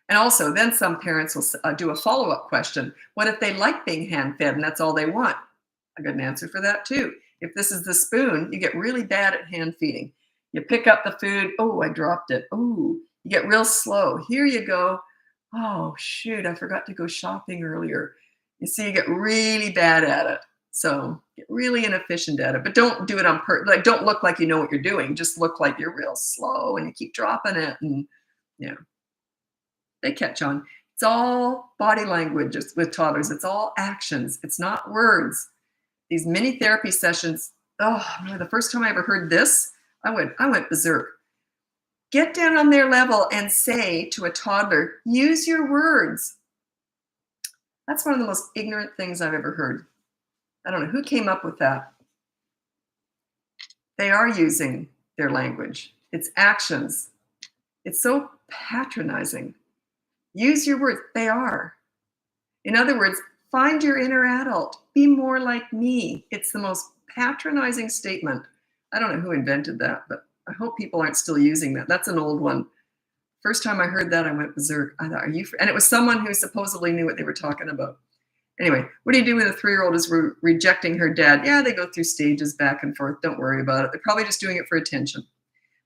And also, then some parents will do a follow-up question. What if they like being hand-fed and that's all they want? I got an answer for that too. If this is the spoon, you get really bad at hand feeding. You pick up the food. Oh, I dropped it. Oh, you get real slow. Here you go. Oh, shoot, I forgot to go shopping earlier. You see, you get really bad at it. So get really inefficient at it. But don't do it on purpose. Like, don't look like you know what you're doing. Just look like you're real slow and you keep dropping it. And yeah. They catch on. It's all body language with toddlers. It's all actions. It's not words. These mini therapy sessions, oh, the first time I ever heard this, I went berserk. Get down on their level and say to a toddler, use your words. That's one of the most ignorant things I've ever heard. I don't know who came up with that. They are using their language. It's actions. It's so patronizing. Use your words. They are. In other words, find your inner adult. Be more like me. It's the most patronizing statement. I don't know who invented that, but I hope people aren't still using that. That's an old one. First time I heard that, I went berserk. I thought, are you? And it was someone who supposedly knew what they were talking about. Anyway, what do you do when a 3-year-old is rejecting her dad? Yeah, they go through stages back and forth. Don't worry about it. They're probably just doing it for attention.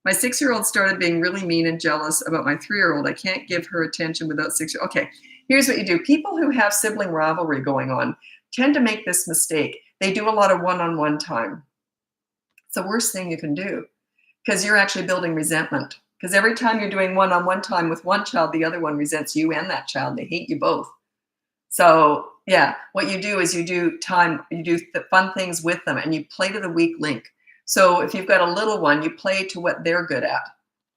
My 6-year-old started being really mean and jealous about my 3-year-old. I can't give her attention without 6 years. Okay, here's what you do. People who have sibling rivalry going on tend to make this mistake. They do a lot of one-on-one time. It's the worst thing you can do because you're actually building resentment. Because every time you're doing one-on-one time with one child, the other one resents you and that child. They hate you both. So yeah, what you do is you do the fun things with them and you play to the weak link. So if you've got a little one, you play to what they're good at.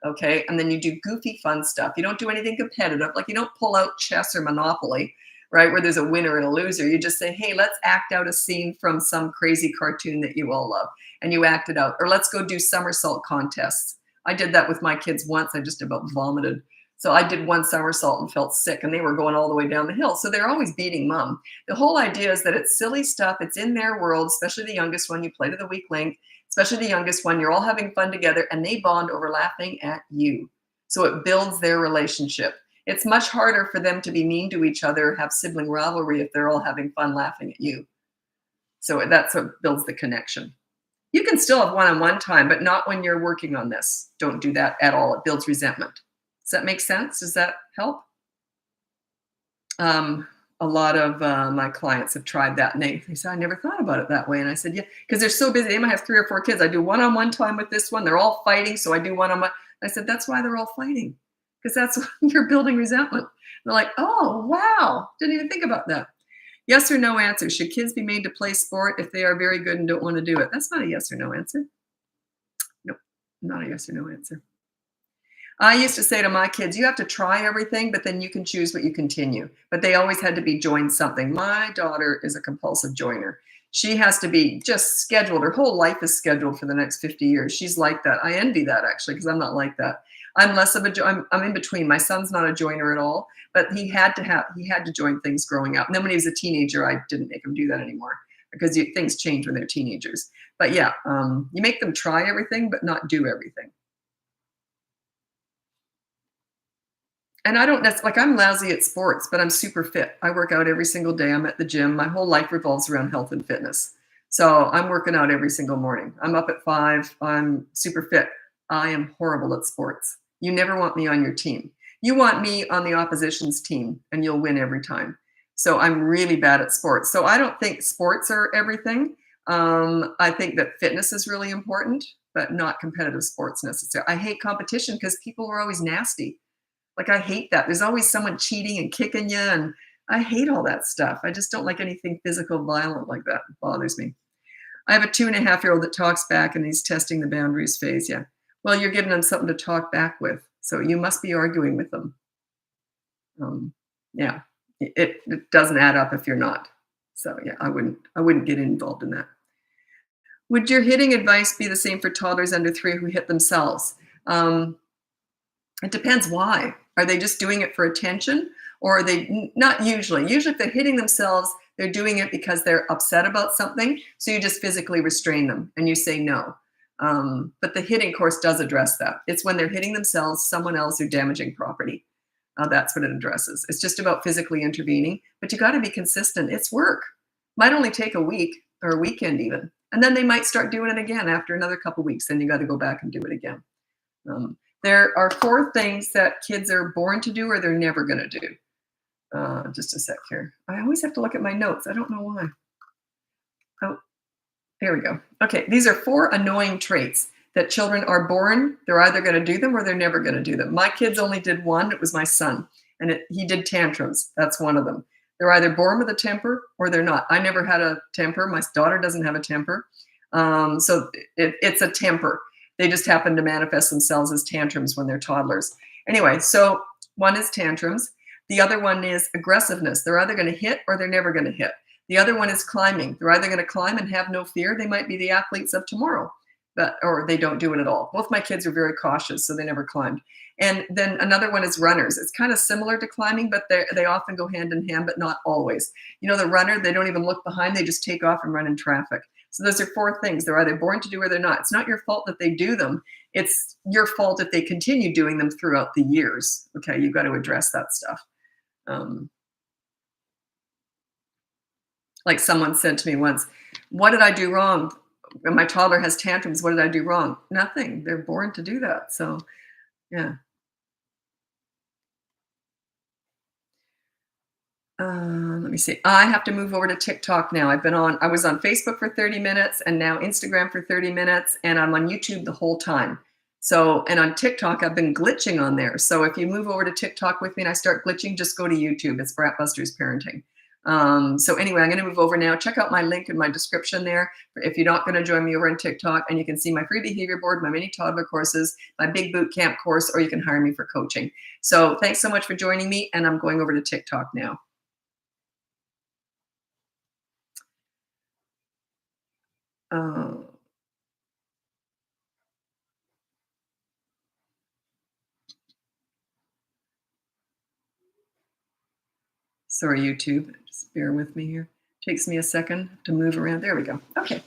Okay. And then you do goofy, fun stuff. You don't do anything competitive. Like you don't pull out chess or Monopoly, right? Where there's a winner and a loser. You just say, hey, let's act out a scene from some crazy cartoon that you all love. And you act it out. Or let's go do somersault contests. I did that with my kids once. I just about vomited. So I did one somersault and felt sick, and they were going all the way down the hill. So they're always beating mom. The whole idea is that it's silly stuff. It's in their world, especially the youngest one. You play to the weak link, especially the youngest one. You're all having fun together, and they bond over laughing at you. So it builds their relationship. It's much harder for them to be mean to each other, have sibling rivalry if they're all having fun laughing at you. So that's what builds the connection. You can still have one-on-one time, but not when you're working on this. Don't do that at all. It builds resentment. Does that make sense? Does that help? A lot of my clients have tried that, and they said, I never thought about it that way. And I said, yeah, because they're so busy. They might have 3 or 4 kids. I do one-on-one time with this one. They're all fighting, so I do one-on-one. I said, that's why they're all fighting, because that's when you're building resentment. They're like, oh, wow, didn't even think about that. Yes or no answer. Should kids be made to play sport if they are very good and don't want to do it? That's not a yes or no answer. Nope, not a yes or no answer. I used to say to my kids, you have to try everything, but then you can choose what you continue. But they always had to be joined something. My daughter is a compulsive joiner. She has to be just scheduled. Her whole life is scheduled for the next 50 years. She's like that. I envy that, actually, because I'm not like that. I'm less of a, I'm in between. My son's not a joiner at all, but he had to join things growing up. And then when he was a teenager, I didn't make him do that anymore, because things change when they're teenagers. But yeah, you make them try everything, but not do everything. And I don't necessarily, like, I'm lousy at sports, but I'm super fit. I work out every single day. I'm at the gym. My whole life revolves around health and fitness. So I'm working out every single morning. I'm up at 5. I'm super fit. I am horrible at sports. You never want me on your team. You want me on the opposition's team, and you'll win every time. So I'm really bad at sports. So I don't think sports are everything. I think that fitness is really important, but not competitive sports necessarily. I hate competition because people are always nasty. Like, I hate that. There's always someone cheating and kicking you, and I hate all that stuff. I just don't like anything physical, violent like that. It bothers me. I have a 2.5-year-old that talks back, and he's testing the boundaries phase. Yeah. Well, you're giving them something to talk back with, so you must be arguing with them. Yeah, it doesn't add up if you're not. So yeah, I wouldn't get involved in that. Would your hitting advice be the same for toddlers under 3 who hit themselves? It depends why. Are they just doing it for attention, or are they not usually? Usually if they're hitting themselves, they're doing it because they're upset about something. So you just physically restrain them and you say no. But the hitting course does address that. It's when they're hitting themselves, someone else, or damaging property. That's what it addresses. It's just about physically intervening, but you got to be consistent. It's work. Might only take a week or a weekend even. And then they might start doing it again after another couple weeks. Then you got to go back and do it again. There are 4 things that kids are born to do or they're never going to do. Just a sec here. I always have to look at my notes. I don't know why. Oh, there we go. Okay, these are 4 annoying traits that children are born. They're either going to do them or they're never going to do them. My kids only did one. It was my son. And he did tantrums. That's one of them. They're either born with a temper or they're not. I never had a temper. My daughter doesn't have a temper. So it's a temper. They just happen to manifest themselves as tantrums when they're toddlers. Anyway, so one is tantrums. The other one is aggressiveness. They're either going to hit or they're never going to hit. The other one is climbing. They're either going to climb and have no fear. They might be the athletes of tomorrow, or they don't do it at all. Both my kids are very cautious, so they never climbed. And then another one is runners. It's kind of similar to climbing, but they often go hand in hand, but not always. You know, the runner, they don't even look behind. They just take off and run in traffic. So those are 4 things. They're either born to do or they're not. It's not your fault that they do them. It's your fault if they continue doing them throughout the years. Okay, you've got to address that stuff. Like someone said to me once, what did I do wrong? When my toddler has tantrums, what did I do wrong? Nothing. They're born to do that. So, yeah. Let me see. I have to move over to TikTok now. I was on Facebook for 30 minutes and now Instagram for 30 minutes, and I'm on YouTube the whole time. So, and on TikTok, I've been glitching on there. So if you move over to TikTok with me and I start glitching, just go to YouTube. It's Bratbusters Parenting. So anyway, I'm going to move over now. Check out my link in my description there if you're not going to join me over on TikTok, and you can see my free behavior board, my mini toddler courses, my big boot camp course, or you can hire me for coaching. So thanks so much for joining me, and I'm going over to TikTok now. Sorry, YouTube. Just bear with me here. Takes me a second to move around. There we go. Okay.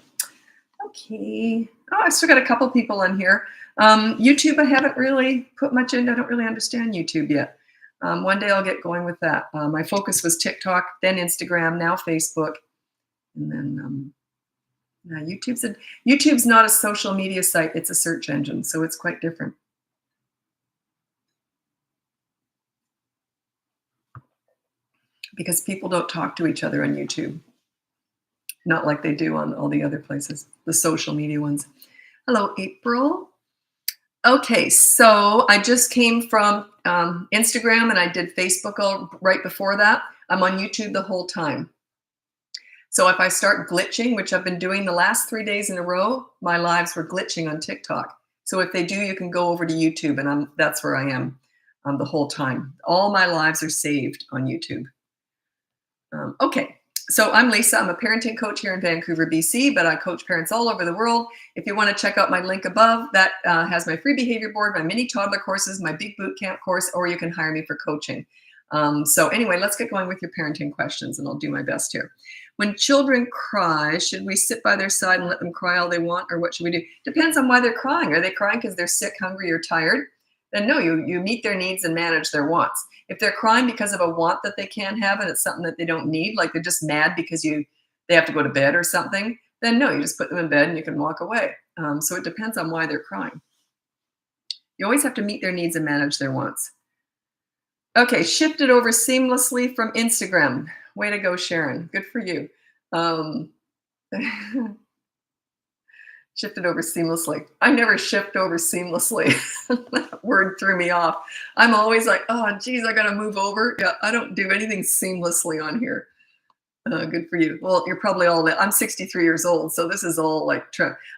Okay. Oh, I still got a couple people in here. YouTube, I haven't really put much in. I don't really understand YouTube yet. One day I'll get going with that. My focus was TikTok, then Instagram, now Facebook, and then yeah, YouTube's not a social media site. It's a search engine, so it's quite different. Because people don't talk to each other on YouTube. Not like they do on all the other places, the social media ones. Hello, April. Okay, so I just came from Instagram, and I did Facebook right before that. I'm on YouTube the whole time. So if I start glitching, which I've been doing the last 3 days in a row, my lives were glitching on TikTok. So if they do, you can go over to YouTube, and that's where I am the whole time. All my lives are saved on YouTube. Okay, so I'm Lisa. I'm a parenting coach here in Vancouver, BC, but I coach parents all over the world. If you want to check out my link above, that has my free behavior board, my mini toddler courses, my big boot camp course, or you can hire me for coaching. So anyway, let's get going with your parenting questions, and I'll do my best here. When children cry, should we sit by their side and let them cry all they want, or what should we do? Depends on why they're crying. Are they crying because they're sick, hungry, or tired? Then no, you meet their needs and manage their wants. If they're crying because of a want that they can't have and it's something that they don't need, like they're just mad because they have to go to bed or something, then no, you just put them in bed and you can walk away. So it depends on why they're crying. You always have to meet their needs and manage their wants. Okay, shifted over seamlessly from Instagram. Way to go, Sharon. Good for you. Shifted over seamlessly. I never shift over seamlessly. That word threw me off. I'm always like, oh, geez, I got to move over. Yeah, I don't do anything seamlessly on here. Good for you. Well, you're probably I'm 63 years old, so this is all like,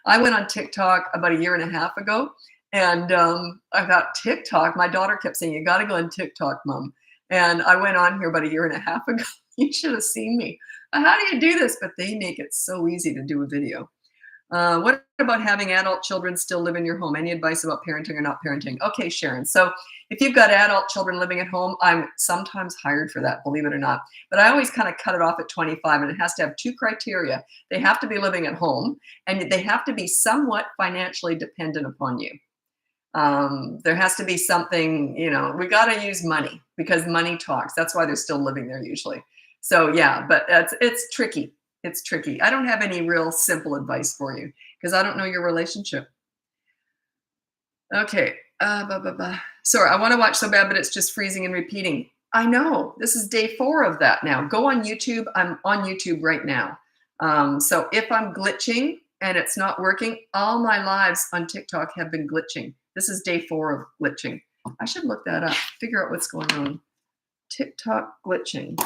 I went on TikTok about 1.5 years ago, and I thought, TikTok? My daughter kept saying, you got to go on TikTok, Mom. And I went on here about 1.5 years ago. You should have seen me. How do you do this? But they make it so easy to do a video. What about having adult children still live in your home? Any advice about parenting or not parenting? Okay, Sharon. So if you've got adult children living at home, I'm sometimes hired for that, believe it or not. But I always kind of cut it off at 25, and it has to have 2 criteria. They have to be living at home, and they have to be somewhat financially dependent upon you. There has to be something, we got to use money because money talks. That's why they're still living there usually. So yeah, but it's tricky. It's tricky. I don't have any real simple advice for you because I don't know your relationship. Okay. Sorry, I want to watch so bad, but it's just freezing and repeating. I know. This is day 4 of that now. Go on YouTube. I'm on YouTube right now. So if I'm glitching and it's not working, all my lives on TikTok have been glitching. This is day 4 of glitching. I should look that up, figure out what's going on. TikTok glitching.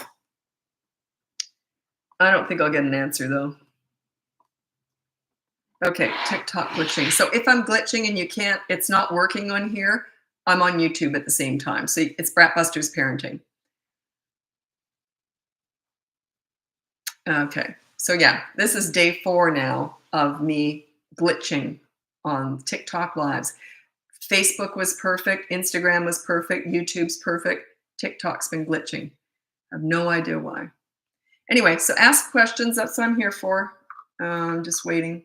I don't think I'll get an answer though. Okay, TikTok glitching. So if I'm glitching and it's not working on here, I'm on YouTube at the same time. So it's Bratbusters Parenting. Okay, so yeah, this is day 4 now of me glitching on TikTok lives. Facebook was perfect, Instagram was perfect, YouTube's perfect, TikTok's been glitching. I have no idea why. Anyway, so ask questions. That's what I'm here for. I'm just waiting.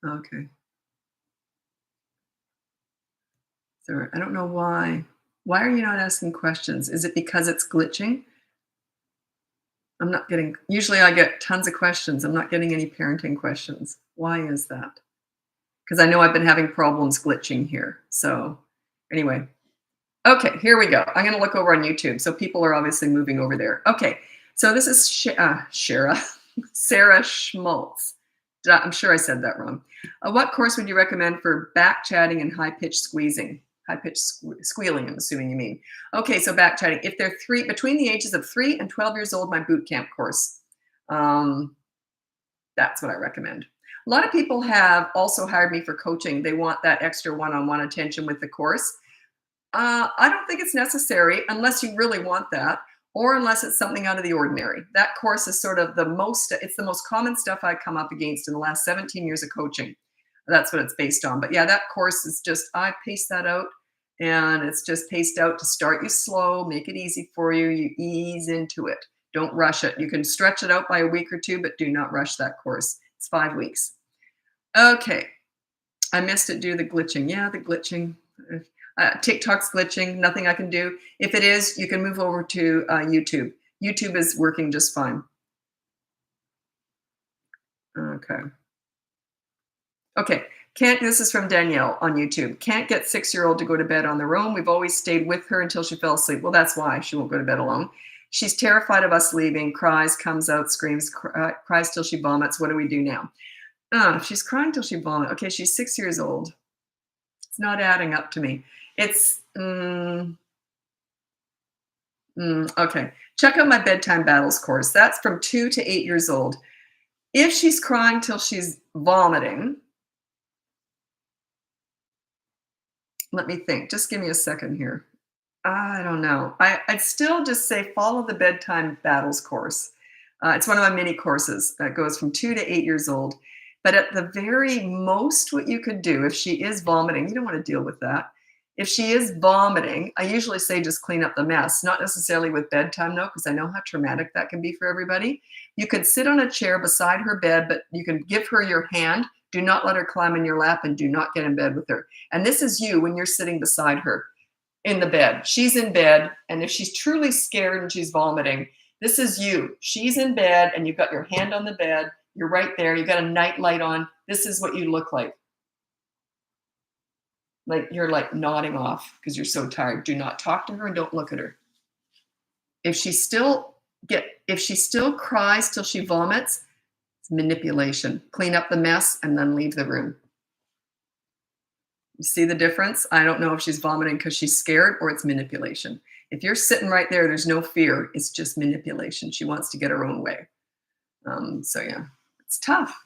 Okay. So I don't know why. Why are you not asking questions? Is it because it's glitching? I'm not getting, usually I get tons of questions. I'm not getting any parenting questions. Why is that? Because I know I've been having problems glitching here. So anyway, okay, here we go. I'm going to look over on YouTube. So people are obviously moving over there. Okay, so this is Shara. Sarah Schmaltz. I'm sure I said that wrong. What course would you recommend for back chatting and high pitch squeezing? High pitch squealing, I'm assuming you mean. Okay, so back chatting. If they're between the ages of 3 and 12 years old, my boot camp course. That's what I recommend. A lot of people have also hired me for coaching. They want that extra one-on-one attention with the course. I don't think it's necessary unless you really want that, or unless it's something out of the ordinary. That course is sort of it's the most common stuff I come up against in the last 17 years of coaching. That's what it's based on. But yeah, that course is just, I pace that out, and it's just paced out to start you slow, make it easy for you. You ease into it. Don't rush it. You can stretch it out by a week or two, but do not rush that course. It's 5 weeks. Okay. I missed it due to the glitching. Yeah, the glitching. TikTok's glitching. Nothing I can do. If it is, you can move over to YouTube. YouTube is working just fine. Okay. Okay. This is from Danielle on YouTube. Can't get 6-year-old to go to bed on their own. We've always stayed with her until she fell asleep. Well, that's why she won't go to bed alone. She's terrified of us leaving, cries, comes out, screams, cries till she vomits. What do we do now? She's crying till she vomits. Okay, she's 6 years old. It's not adding up to me. It's, okay. Check out my bedtime battles course. That's from 2 to 8 years old. If she's crying till she's vomiting, let me think. Just give me a second here. I don't know. I'd still just say follow the bedtime battles course. It's one of my mini courses that goes from 2 to 8 years old. But at the very most, what you could do if she is vomiting, you don't want to deal with that. If she is vomiting, I usually say just clean up the mess, not necessarily with bedtime, no, because I know how traumatic that can be for everybody. You could sit on a chair beside her bed, but you can give her your hand. Do not let her climb in your lap, and do not get in bed with her. And this is you when you're sitting beside her in the bed. She's in bed, and if she's truly scared and she's vomiting, this is you. She's in bed, and you've got your hand on the bed. You're right there. You got a night light on. This is what you look like. Like you're like nodding off because you're so tired. Do not talk to her and don't look at her. If she still cries till she vomits, it's manipulation. Clean up the mess and then leave the room. You see the difference? I don't know if she's vomiting because she's scared or it's manipulation. If you're sitting right there, there's no fear. It's just manipulation. She wants to get her own way. So yeah, it's tough.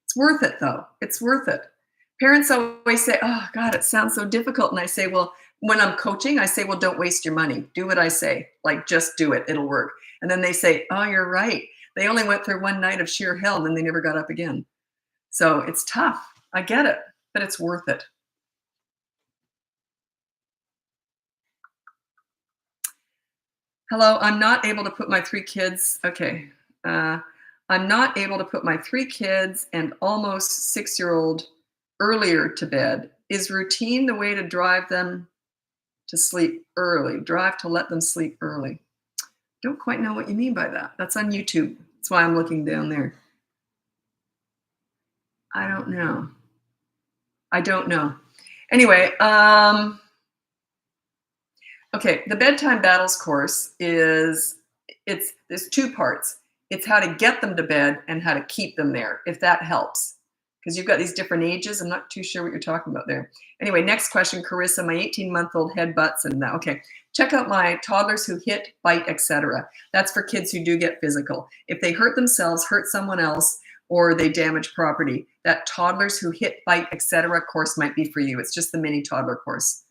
It's worth it though. It's worth it. Parents always say, oh God, it sounds so difficult. And I say, well, when I'm coaching, I say, well, don't waste your money. Do what I say. Like, just do it. It'll work. And then they say, oh, you're right. They only went through one night of sheer hell and then they never got up again. So it's tough. I get it, but it's worth it. Hello, I'm not able to put my 3 kids. Okay. I'm not able to put my 3 kids and almost 6-year-old earlier to bed. Is routine the way to drive them to sleep early? Drive to let them sleep early. Don't quite know what you mean by that. That's on YouTube. That's why I'm looking down there. I don't know. Anyway, okay, the bedtime battles course there's 2 parts. It's how to get them to bed and how to keep them there, if that helps. Because you've got these different ages. I'm not too sure what you're talking about there. Anyway, next question, Carissa. My 18-month-old headbutts and that. Okay, check out my toddlers who hit, bite, etc. That's for kids who do get physical. If they hurt themselves, hurt someone else, or they damage property, that toddlers who hit, bite, etc. course might be for you. It's just the mini toddler course.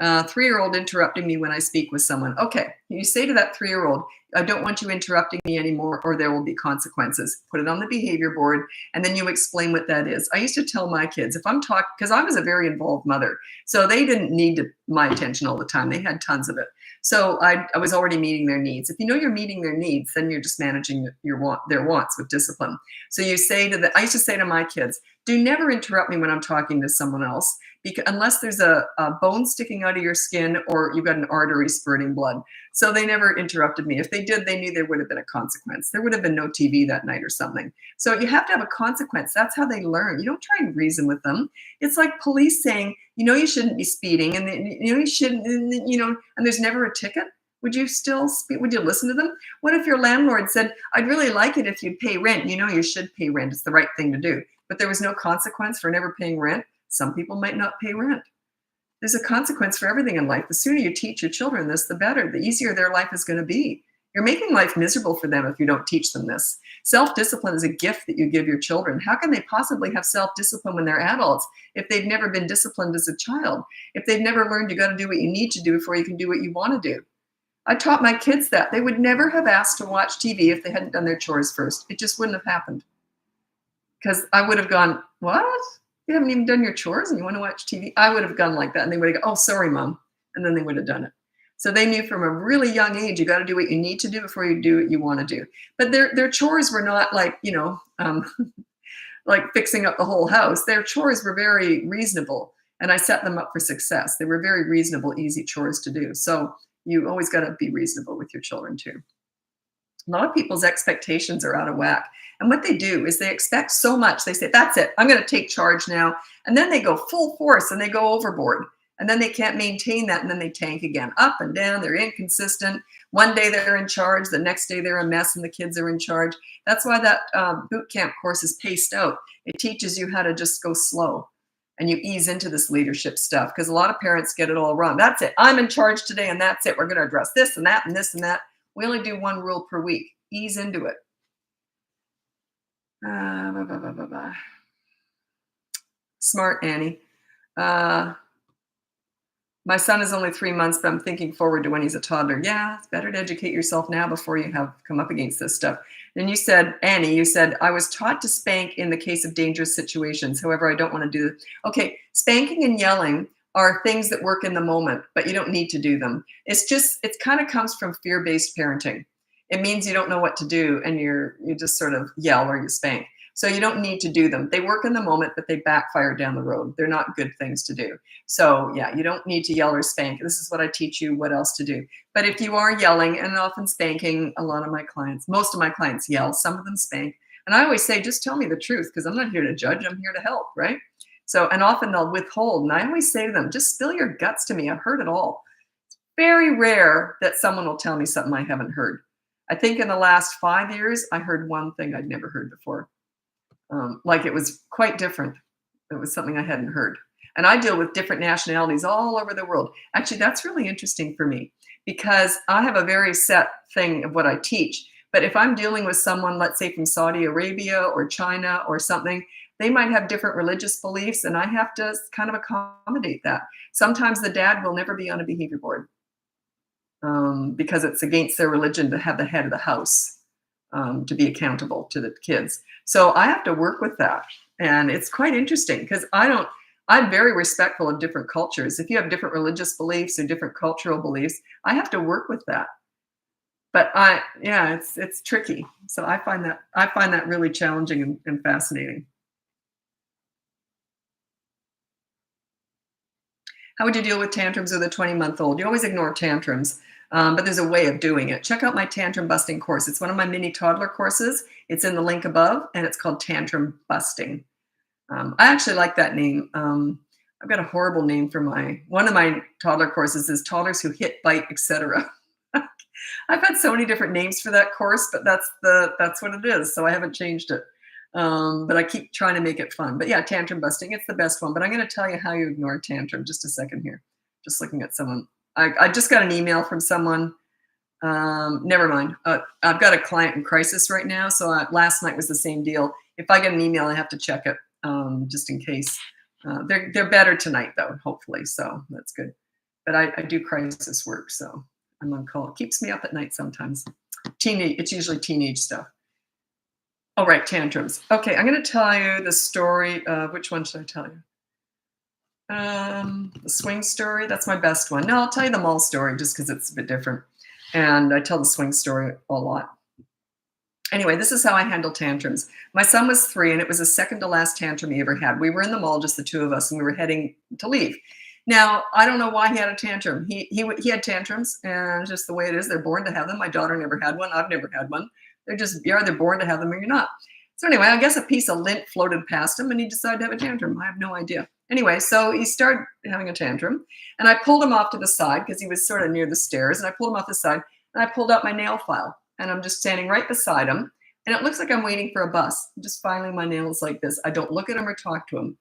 3-year-old interrupting me when I speak with someone. Okay, you say to that 3-year-old, I don't want you interrupting me anymore or there will be consequences. Put it on the behavior board and then you explain what that is. I used to tell my kids, if I'm talking, because I was a very involved mother, so they didn't need my attention all the time. They had tons of it. So I was already meeting their needs. If you know you're meeting their needs, then you're just managing their wants with discipline. So you say I used to say to my kids, do never interrupt me when I'm talking to someone else, because unless there's a bone sticking out of your skin or you've got an artery spurting blood. So they never interrupted me. If they did, they knew there would have been a consequence. There would have been no TV that night or something. So you have to have a consequence. That's how they learn. You don't try and reason with them. It's like police saying, you know, you shouldn't be speeding and you know, you shouldn't, you know, and there's never a ticket. Would you listen to them? What if your landlord said, I'd really like it if you'd pay rent? You know, you should pay rent. It's the right thing to do. But there was no consequence for never paying rent. Some people might not pay rent. There's a consequence for everything in life. The sooner you teach your children this, the better, the easier their life is going to be. You're making life miserable for them if you don't teach them this. Self-discipline is a gift that you give your children. How can they possibly have self-discipline when they're adults if they've never been disciplined as a child? If they've never learned you got to do what you need to do before you can do what you want to do? I taught my kids that. They would never have asked to watch TV if they hadn't done their chores first. It just wouldn't have happened. Because I would have gone, what? You haven't even done your chores and you want to watch TV? I would have gone like that. And they would have gone, oh, sorry, Mom. And then they would have done it. So they knew from a really young age, you got to do what you need to do before you do what you want to do. But their chores were not like, like fixing up the whole house. Their chores were very reasonable. And I set them up for success. They were very reasonable, easy chores to do. So you always got to be reasonable with your children too. A lot of people's expectations are out of whack. And what they do is they expect so much. They say, that's it, I'm going to take charge now. And then they go full force and they go overboard. And then they can't maintain that. And then they tank again, up and down. They're inconsistent. One day they're in charge. The next day they're a mess and the kids are in charge. That's why that boot camp course is paced out. It teaches you how to just go slow. And you ease into this leadership stuff because a lot of parents get it all wrong. That's it. I'm in charge today and that's it. We're going to address this and that and this and that. We only do one rule per week. Ease into it. Smart Annie. My son is only 3 months, but I'm thinking forward to when he's a toddler. Yeah, it's better to educate yourself now before you have come up against this stuff. Then you said, Annie, you said, I was taught to spank in the case of dangerous situations. However, I don't want to do it. Okay, spanking and yelling are things that work in the moment, but you don't need to do them. It kind of comes from fear-based parenting. It means you don't know what to do and you just sort of yell or you spank. So you don't need to do them. They work in the moment, but they backfire down the road. They're not good things to do. So yeah, you don't need to yell or spank. This is what I teach you what else to do. But if you are yelling and often spanking, most of my clients yell, some of them spank. And I always say, just tell me the truth because I'm not here to judge. I'm here to help, right? So, and often they'll withhold. And I always say to them, just spill your guts to me. I've heard it all. It's very rare that someone will tell me something I haven't heard. I think in the last 5 years, I heard one thing I'd never heard before. Like it was quite different. It was something I hadn't heard. And I deal with different nationalities all over the world. Actually, that's really interesting for me because I have a very set thing of what I teach. But if I'm dealing with someone, let's say from Saudi Arabia or China or something, they might have different religious beliefs and I have to kind of accommodate that. Sometimes the dad will never be on a behavior board because it's against their religion to have the head of the house to be accountable to the kids. So I have to work with that. And it's quite interesting because I'm very respectful of different cultures. If you have different religious beliefs or different cultural beliefs, I have to work with that. But it's tricky. So I find that really challenging and fascinating. How would you deal with tantrums with a 20-month-old? You always ignore tantrums. But there's a way of doing it. Check out my tantrum busting course. It's one of my mini toddler courses. It's in the link above, and it's called Tantrum Busting. I actually like that name. I've got a horrible name for one of my toddler courses is Toddlers Who Hit, Bite, Etc. I've had so many different names for that course, but that's what it is. So I haven't changed it. But I keep trying to make it fun. But yeah, tantrum busting, it's the best one. But I'm going to tell you how you ignore a tantrum. Just a second here. Just looking at someone. I just got an email from someone. Never mind. I've got a client in crisis right now. So last night was the same deal. If I get an email, I have to check it just in case. They're better tonight, though, hopefully. So that's good. But I do crisis work, so I'm on call. It keeps me up at night sometimes. It's usually teenage stuff. Oh, right, tantrums. Okay, I'm going to tell you the story. Which one should I tell you? The swing story, that's my best one. No, I'll tell you the mall story just because it's a bit different. And I tell the swing story a lot. Anyway, this is how I handle tantrums. My son was 3 and it was the second to last tantrum he ever had. We were in the mall, just the two of us, and we were heading to leave. Now, I don't know why he had a tantrum. He had tantrums and just the way it is. They're born to have them. My daughter never had one. I've never had one. You're either born to have them or you're not. So anyway, I guess a piece of lint floated past him and he decided to have a tantrum. I have no idea. Anyway, so he started having a tantrum, and I pulled him off to the side because he was sort of near the stairs, and I pulled him off the side, and I pulled out my nail file, and I'm just standing right beside him, and it looks like I'm waiting for a bus. I'm just filing my nails like this. I don't look at him or talk to him.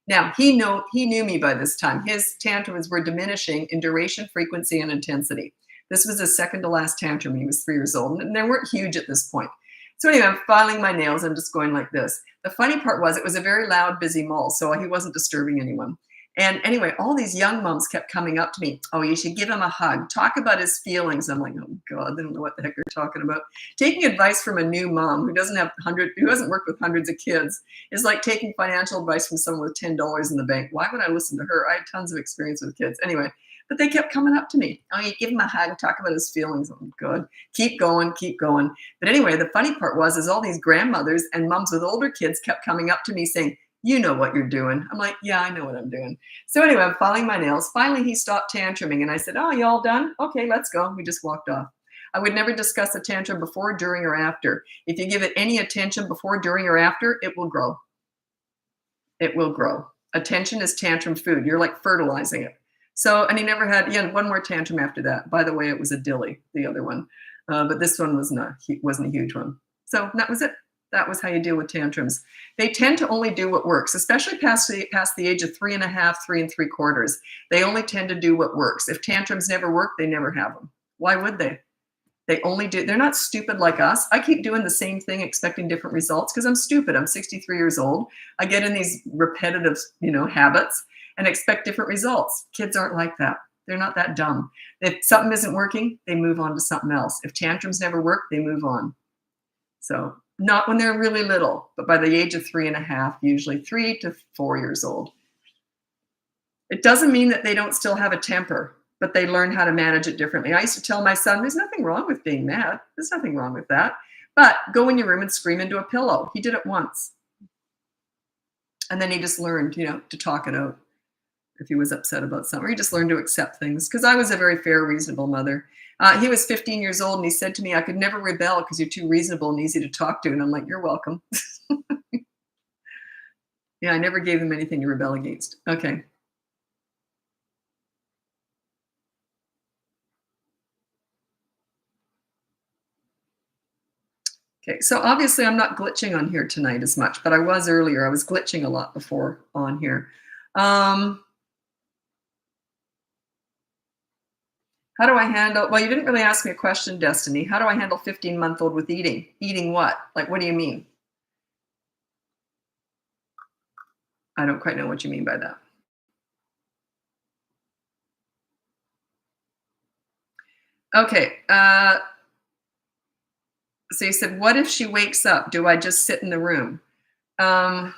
Now, he knew me by this time. His tantrums were diminishing in duration, frequency, and intensity. This was his second to last tantrum. He was 3 years old, and they weren't huge at this point. So anyway, I'm filing my nails. I'm just going like this. The funny part was it was a very loud, busy mall, so he wasn't disturbing anyone. And anyway, all these young moms kept coming up to me. Oh, you should give him a hug. Talk about his feelings. I'm like, oh God, they don't know what the heck they're talking about. Taking advice from a new mom who who hasn't worked with hundreds of kids is like taking financial advice from someone with $10 in the bank. Why would I listen to her? I had tons of experience with kids. Anyway, but they kept coming up to me. Oh, you give him a hug, talk about his feelings. Oh, good. Keep going, keep going. But anyway, the funny part was all these grandmothers and moms with older kids kept coming up to me saying, you know what you're doing. I'm like, yeah, I know what I'm doing. So anyway, I'm filing my nails. Finally, he stopped tantruming, and I said, oh, you all done? Okay, let's go. We just walked off. I would never discuss a tantrum before, during, or after. If you give it any attention before, during, or after, it will grow. It will grow. Attention is tantrum food. You're like fertilizing it. So, and he had one more tantrum after that. By the way, it was a dilly, the other one. But this one wasn't a huge one. So that was it. That was how you deal with tantrums. They tend to only do what works, especially past the age of 3.5, 3 3/4. They only tend to do what works. If tantrums never work, they never have them. Why would they? They're not stupid like us. I keep doing the same thing, expecting different results because I'm stupid. I'm 63 years old. I get in these repetitive, habits and expect different results. Kids aren't like that. They're not that dumb. If something isn't working, they move on to something else. If tantrums never work, they move on. So not when they're really little, but by the age of 3.5, usually 3 to 4 years old. It doesn't mean that they don't still have a temper, but they learn how to manage it differently. I used to tell my son, there's nothing wrong with being mad. There's nothing wrong with that. But go in your room and scream into a pillow. He did it once. And then he just learned, to talk it out if he was upset about something. Or he just learned to accept things because I was a very fair, reasonable mother. He was 15 years old and he said to me, I could never rebel because you're too reasonable and easy to talk to. And I'm like, you're welcome. Yeah, I never gave him anything to rebel against. Okay. Okay, so obviously I'm not glitching on here tonight as much, but I was earlier. I was glitching a lot before on here. How do I handle, well, you didn't really ask me a question, Destiny. How do I handle 15-month-old with eating? Eating what? Like, what do you mean? I don't quite know what you mean by that. Okay. So you said, what if she wakes up? Do I just sit in the room? I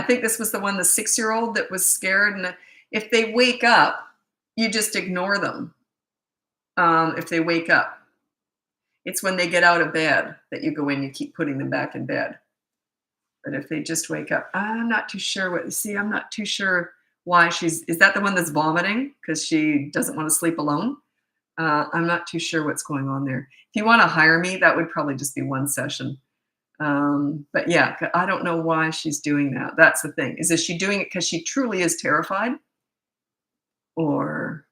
think this was the 6-year-old that was scared. And if they wake up, you just ignore them. If they wake up, it's when they get out of bed that you go in, you keep putting them back in bed. But if they just wake up, I'm not too sure I'm not too sure why is that the one that's vomiting because she doesn't want to sleep alone? I'm not too sure what's going on there. If you want to hire me, that would probably just be one session. But yeah, I don't know why she's doing that. That's the thing. Is she doing it because she truly is terrified? Or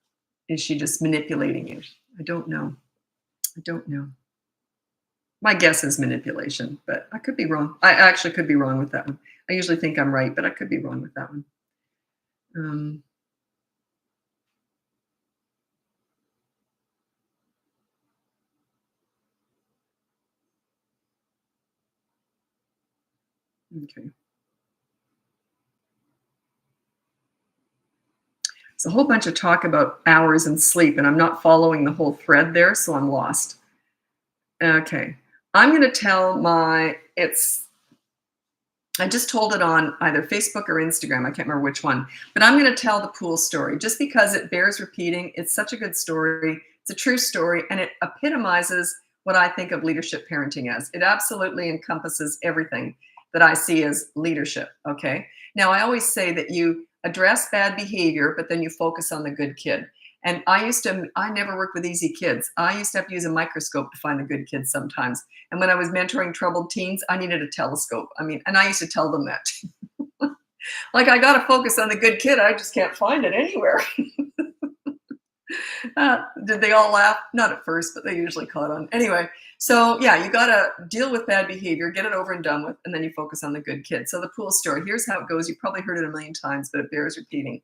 is she just manipulating you? I don't know. My guess is manipulation, but I could be wrong. I actually could be wrong with that one. I usually think I'm right, but I could be wrong with that one. Okay. It's a whole bunch of talk about hours and sleep, and I'm not following the whole thread there, so I'm lost. Okay. I'm going to tell I just told it on either Facebook or Instagram. I can't remember which one, but I'm going to tell the pool story just because it bears repeating. It's such a good story. It's a true story, and it epitomizes what I think of leadership parenting as. It absolutely encompasses everything that I see as leadership. Okay. Now, I always say that you address bad behavior, but then you focus on the good kid. And I never worked with easy kids. I used to have to use a microscope to find the good kids sometimes. And when I was mentoring troubled teens, I needed a telescope. And I used to tell them that. Like, I got to focus on the good kid. I just can't find it anywhere. Did they all laugh? Not at first, but they usually caught on. Anyway, so yeah, you got to deal with bad behavior, get it over and done with, and then you focus on the good kid. So the pool story, here's how it goes. You've probably heard it a million times, but it bears repeating.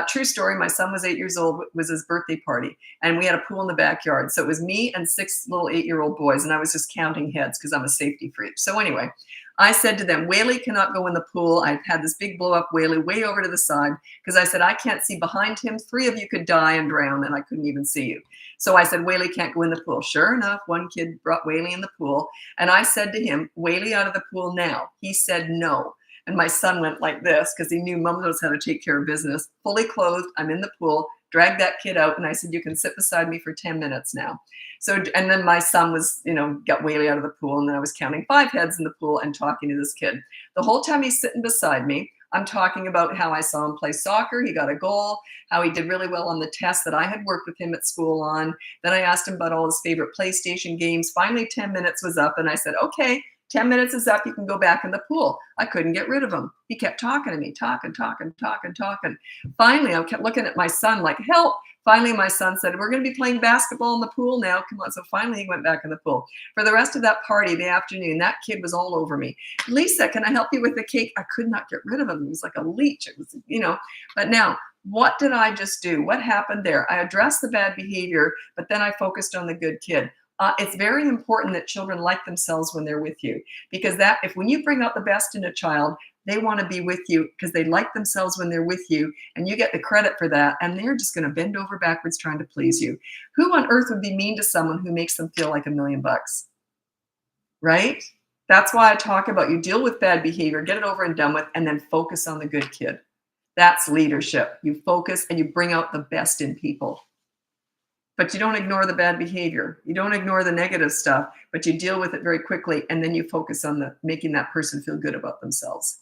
True story, my son was 8 years old, it was his birthday party, and we had a pool in the backyard. So it was me and 6 little 8-year-old boys, and I was just counting heads because I'm a safety freak. So anyway, I said to them, Whaley cannot go in the pool. I had this big blow up Whaley way over to the side because I said, I can't see behind him. 3 of you could die and drown and I couldn't even see you. So I said, Whaley can't go in the pool. Sure enough, one kid brought Whaley in the pool. And I said to him, Whaley out of the pool now. He said no. And my son went like this because he knew mom knows how to take care of business. Fully clothed, I'm in the pool, dragged that kid out. And I said, you can sit beside me for 10 minutes now. So, and then my son was, got Whaley out of the pool, and then I was counting 5 heads in the pool and talking to this kid. The whole time he's sitting beside me, I'm talking about how I saw him play soccer. He got a goal, how he did really well on the test that I had worked with him at school on. Then I asked him about all his favorite PlayStation games. Finally, 10 minutes was up, and I said, okay, 10 minutes is up. You can go back in the pool. I couldn't get rid of him. He kept talking to me, talking. Finally, I kept looking at my son like, help. Finally, my son said, we're going to be playing basketball in the pool now. Come on. So finally, he went back in the pool. For the rest of that party, the afternoon, that kid was all over me. Lisa, can I help you with the cake? I could not get rid of him. He was like a leech. It was, But now, what did I just do? What happened there? I addressed the bad behavior, but then I focused on the good kid. It's very important that children like themselves when they're with you, because when you bring out the best in a child, they want to be with you because they like themselves when they're with you, and you get the credit for that, and they're just going to bend over backwards trying to please you. Who on earth would be mean to someone who makes them feel like $1 million, right? That's why I talk about you deal with bad behavior, get it over and done with, and then focus on the good kid. That's leadership. You focus and you bring out the best in people. But you don't ignore the bad behavior. You don't ignore the negative stuff, but you deal with it very quickly, and then you focus on making that person feel good about themselves.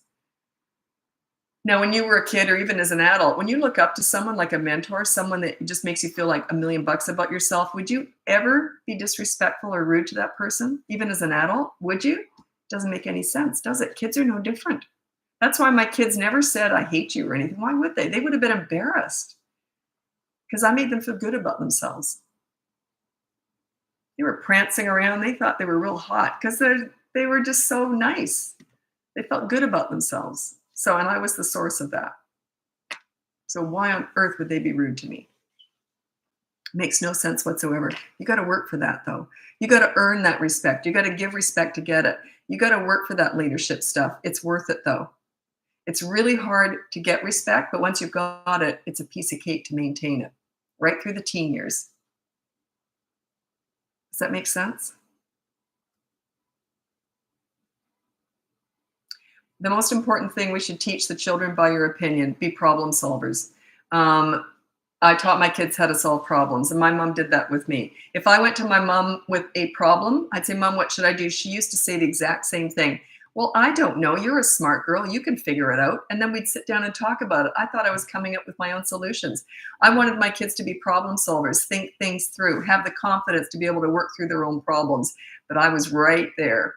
Now, when you were a kid or even as an adult, when you look up to someone like a mentor, someone that just makes you feel like $1 million about yourself, would you ever be disrespectful or rude to that person, even as an adult? Would you? Doesn't make any sense, does it? Kids are no different. That's why my kids never said, I hate you or anything. Why would they? They would have been embarrassed because I made them feel good about themselves. They were prancing around. They thought they were real hot because they were just so nice. They felt good about themselves. So, and I was the source of that. So why on earth would they be rude to me? Makes no sense whatsoever. You got to work for that, though. You got to earn that respect. You got to give respect to get it. You got to work for that leadership stuff. It's worth it, though. It's really hard to get respect, but once you've got it, it's a piece of cake to maintain it right through the teen years. Does that make sense? The most important thing we should teach the children, by your opinion, be problem solvers. I taught my kids how to solve problems, and my mom did that with me. If I went to my mom with a problem, I'd say, Mom, what should I do? She used to say the exact same thing. Well, I don't know. You're a smart girl. You can figure it out. And then we'd sit down and talk about it. I thought I was coming up with my own solutions. I wanted my kids to be problem solvers, think things through, have the confidence to be able to work through their own problems. But I was right there.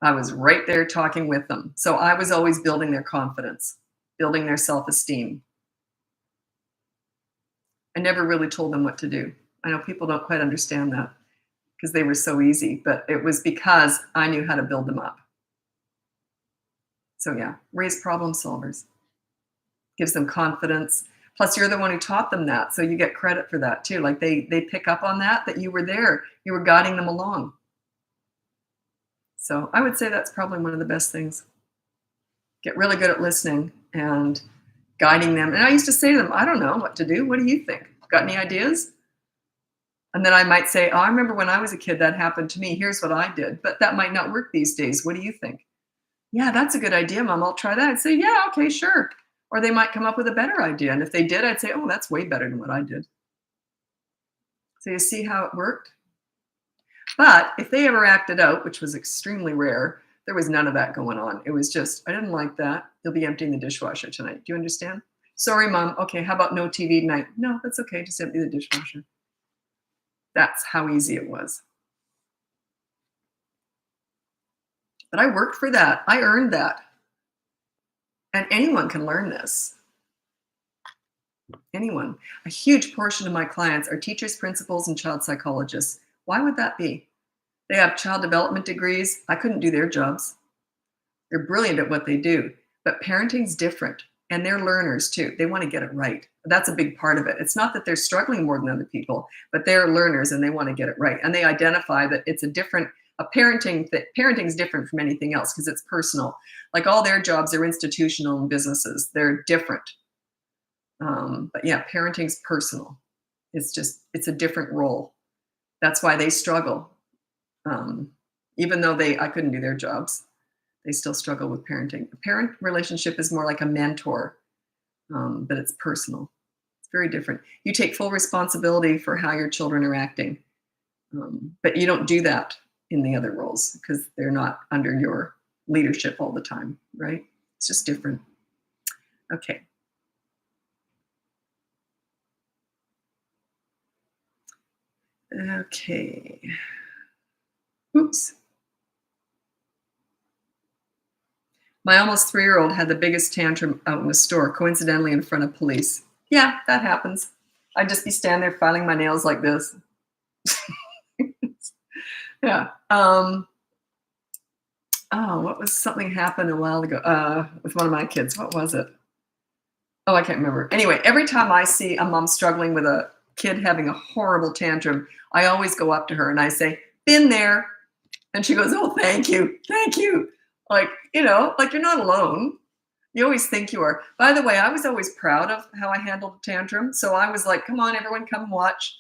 I was right there talking with them. So I was always building their confidence, building their self-esteem. I never really told them what to do. I know people don't quite understand that because they were so easy, but it was because I knew how to build them up. So yeah, raise problem solvers. Gives them confidence. Plus, you're the one who taught them that, so you get credit for that too. Like they pick up on that you were there. You were guiding them along. So I would say that's probably one of the best things. Get really good at listening and guiding them. And I used to say to them, I don't know what to do. What do you think? Got any ideas? And then I might say, oh, I remember when I was a kid, that happened to me. Here's what I did. But that might not work these days. What do you think? Yeah, that's a good idea, Mom. I'll try that. I'd say, yeah, okay, sure. Or they might come up with a better idea. And if they did, I'd say, oh, that's way better than what I did. So you see how it worked? But if they ever acted out, which was extremely rare, there was none of that going on. It was just, I didn't like that. You'll be emptying the dishwasher tonight. Do you understand? Sorry, Mom. Okay, how about no TV tonight? No, that's okay. Just empty the dishwasher. That's how easy it was. But I worked for that. I earned that. And anyone can learn this. Anyone. A huge portion of my clients are teachers, principals, and child psychologists. Why would that be? They have child development degrees. I couldn't do their jobs. They're brilliant at what they do, but parenting's different, and they're learners too. They want to get it right. That's a big part of it. It's not that they're struggling more than other people, but they're learners and they want to get it right. And they identify that it's parenting's different from anything else because it's personal. Like all their jobs are institutional and businesses. They're different. But yeah, parenting's personal. It's a different role. That's why they struggle. Even though I couldn't do their jobs, they still struggle with parenting. A parent relationship is more like a mentor, but it's personal. It's very different. You take full responsibility for how your children are acting, but you don't do that in the other roles because they're not under your leadership all the time, right? It's just different. Okay. Okay. Oops. My almost 3-year-old had the biggest tantrum out in the store, coincidentally in front of police. Yeah, that happens. I'd just be standing there filing my nails like this. Yeah. What was something happened a while ago with one of my kids? What was it? Oh, I can't remember. Anyway, every time I see a mom struggling with a kid having a horrible tantrum, I always go up to her and I say, "Been there." And she goes, "Oh, thank you. Thank you." Like, like you're not alone. You always think you are. By the way, I was always proud of how I handled the tantrum. So I was like, come on, everyone, come watch.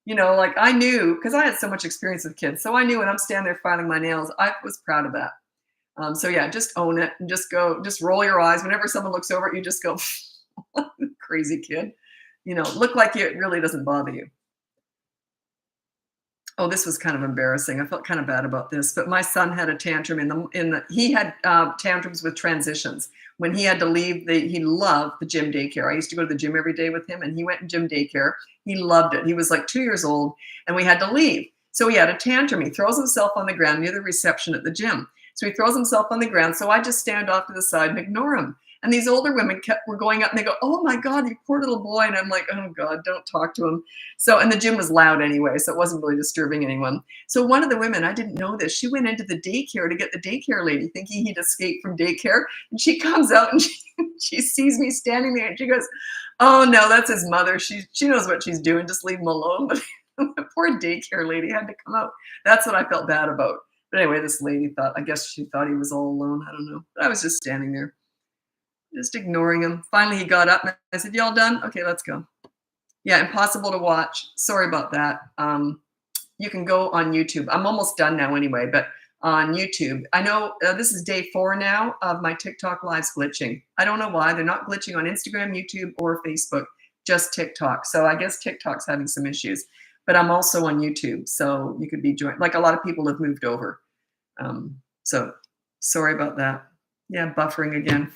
Like I knew, because I had so much experience with kids. So I knew when I'm standing there filing my nails, I was proud of that. So yeah, just own it and just roll your eyes. Whenever someone looks over at you, just go, crazy kid. Look like it really doesn't bother you. Oh, this was kind of embarrassing. I felt kind of bad about this, but my son had a tantrum he had tantrums with transitions. When he had to leave, he loved the gym daycare. I used to go to the gym every day with him and he went in gym daycare. He loved it. He was like 2 years old and we had to leave. So he had a tantrum. He throws himself on the ground near the reception at the gym. So he throws himself on the ground. So I just stand off to the side and ignore him. And these older women were going up and they go, "Oh my God, you poor little boy." And I'm like, "Oh God, don't talk to him." So, and the gym was loud anyway, so it wasn't really disturbing anyone. So one of the women, I didn't know this, she went into the daycare to get the daycare lady thinking he'd escaped from daycare. And she comes out and she sees me standing there and she goes, "Oh no, that's his mother. She knows what she's doing. Just leave him alone." But the poor daycare lady had to come out. That's what I felt bad about. But anyway, this lady I guess she thought he was all alone. I don't know. But I was just standing there, just ignoring him. Finally, he got up and I said, "You all done? Okay, let's go." Yeah, impossible to watch. Sorry about that. You can go on YouTube. I'm almost done now anyway, but on YouTube. I know this is day 4 now of my TikTok lives glitching. I don't know why. They're not glitching on Instagram, YouTube, or Facebook, just TikTok. So I guess TikTok's having some issues. But I'm also on YouTube, so you could be joined. Like a lot of people have moved over. So sorry about that. Yeah, buffering again.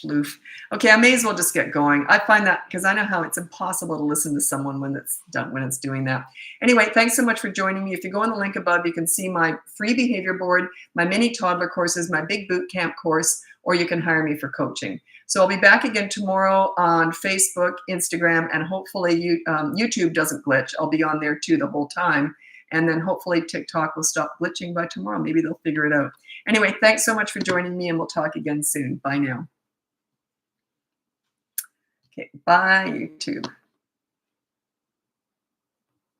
Floof. Okay, I may as well just get going. I find that because I know how it's impossible to listen to someone when it's doing that. Anyway, thanks so much for joining me. If you go on the link above, you can see my free behavior board, my mini toddler courses, my big boot camp course, or you can hire me for coaching. So I'll be back again tomorrow on Facebook, Instagram, and hopefully YouTube doesn't glitch. I'll be on there too the whole time. And then hopefully TikTok will stop glitching by tomorrow. Maybe they'll figure it out. Anyway, thanks so much for joining me and we'll talk again soon. Bye now. Okay, bye YouTube.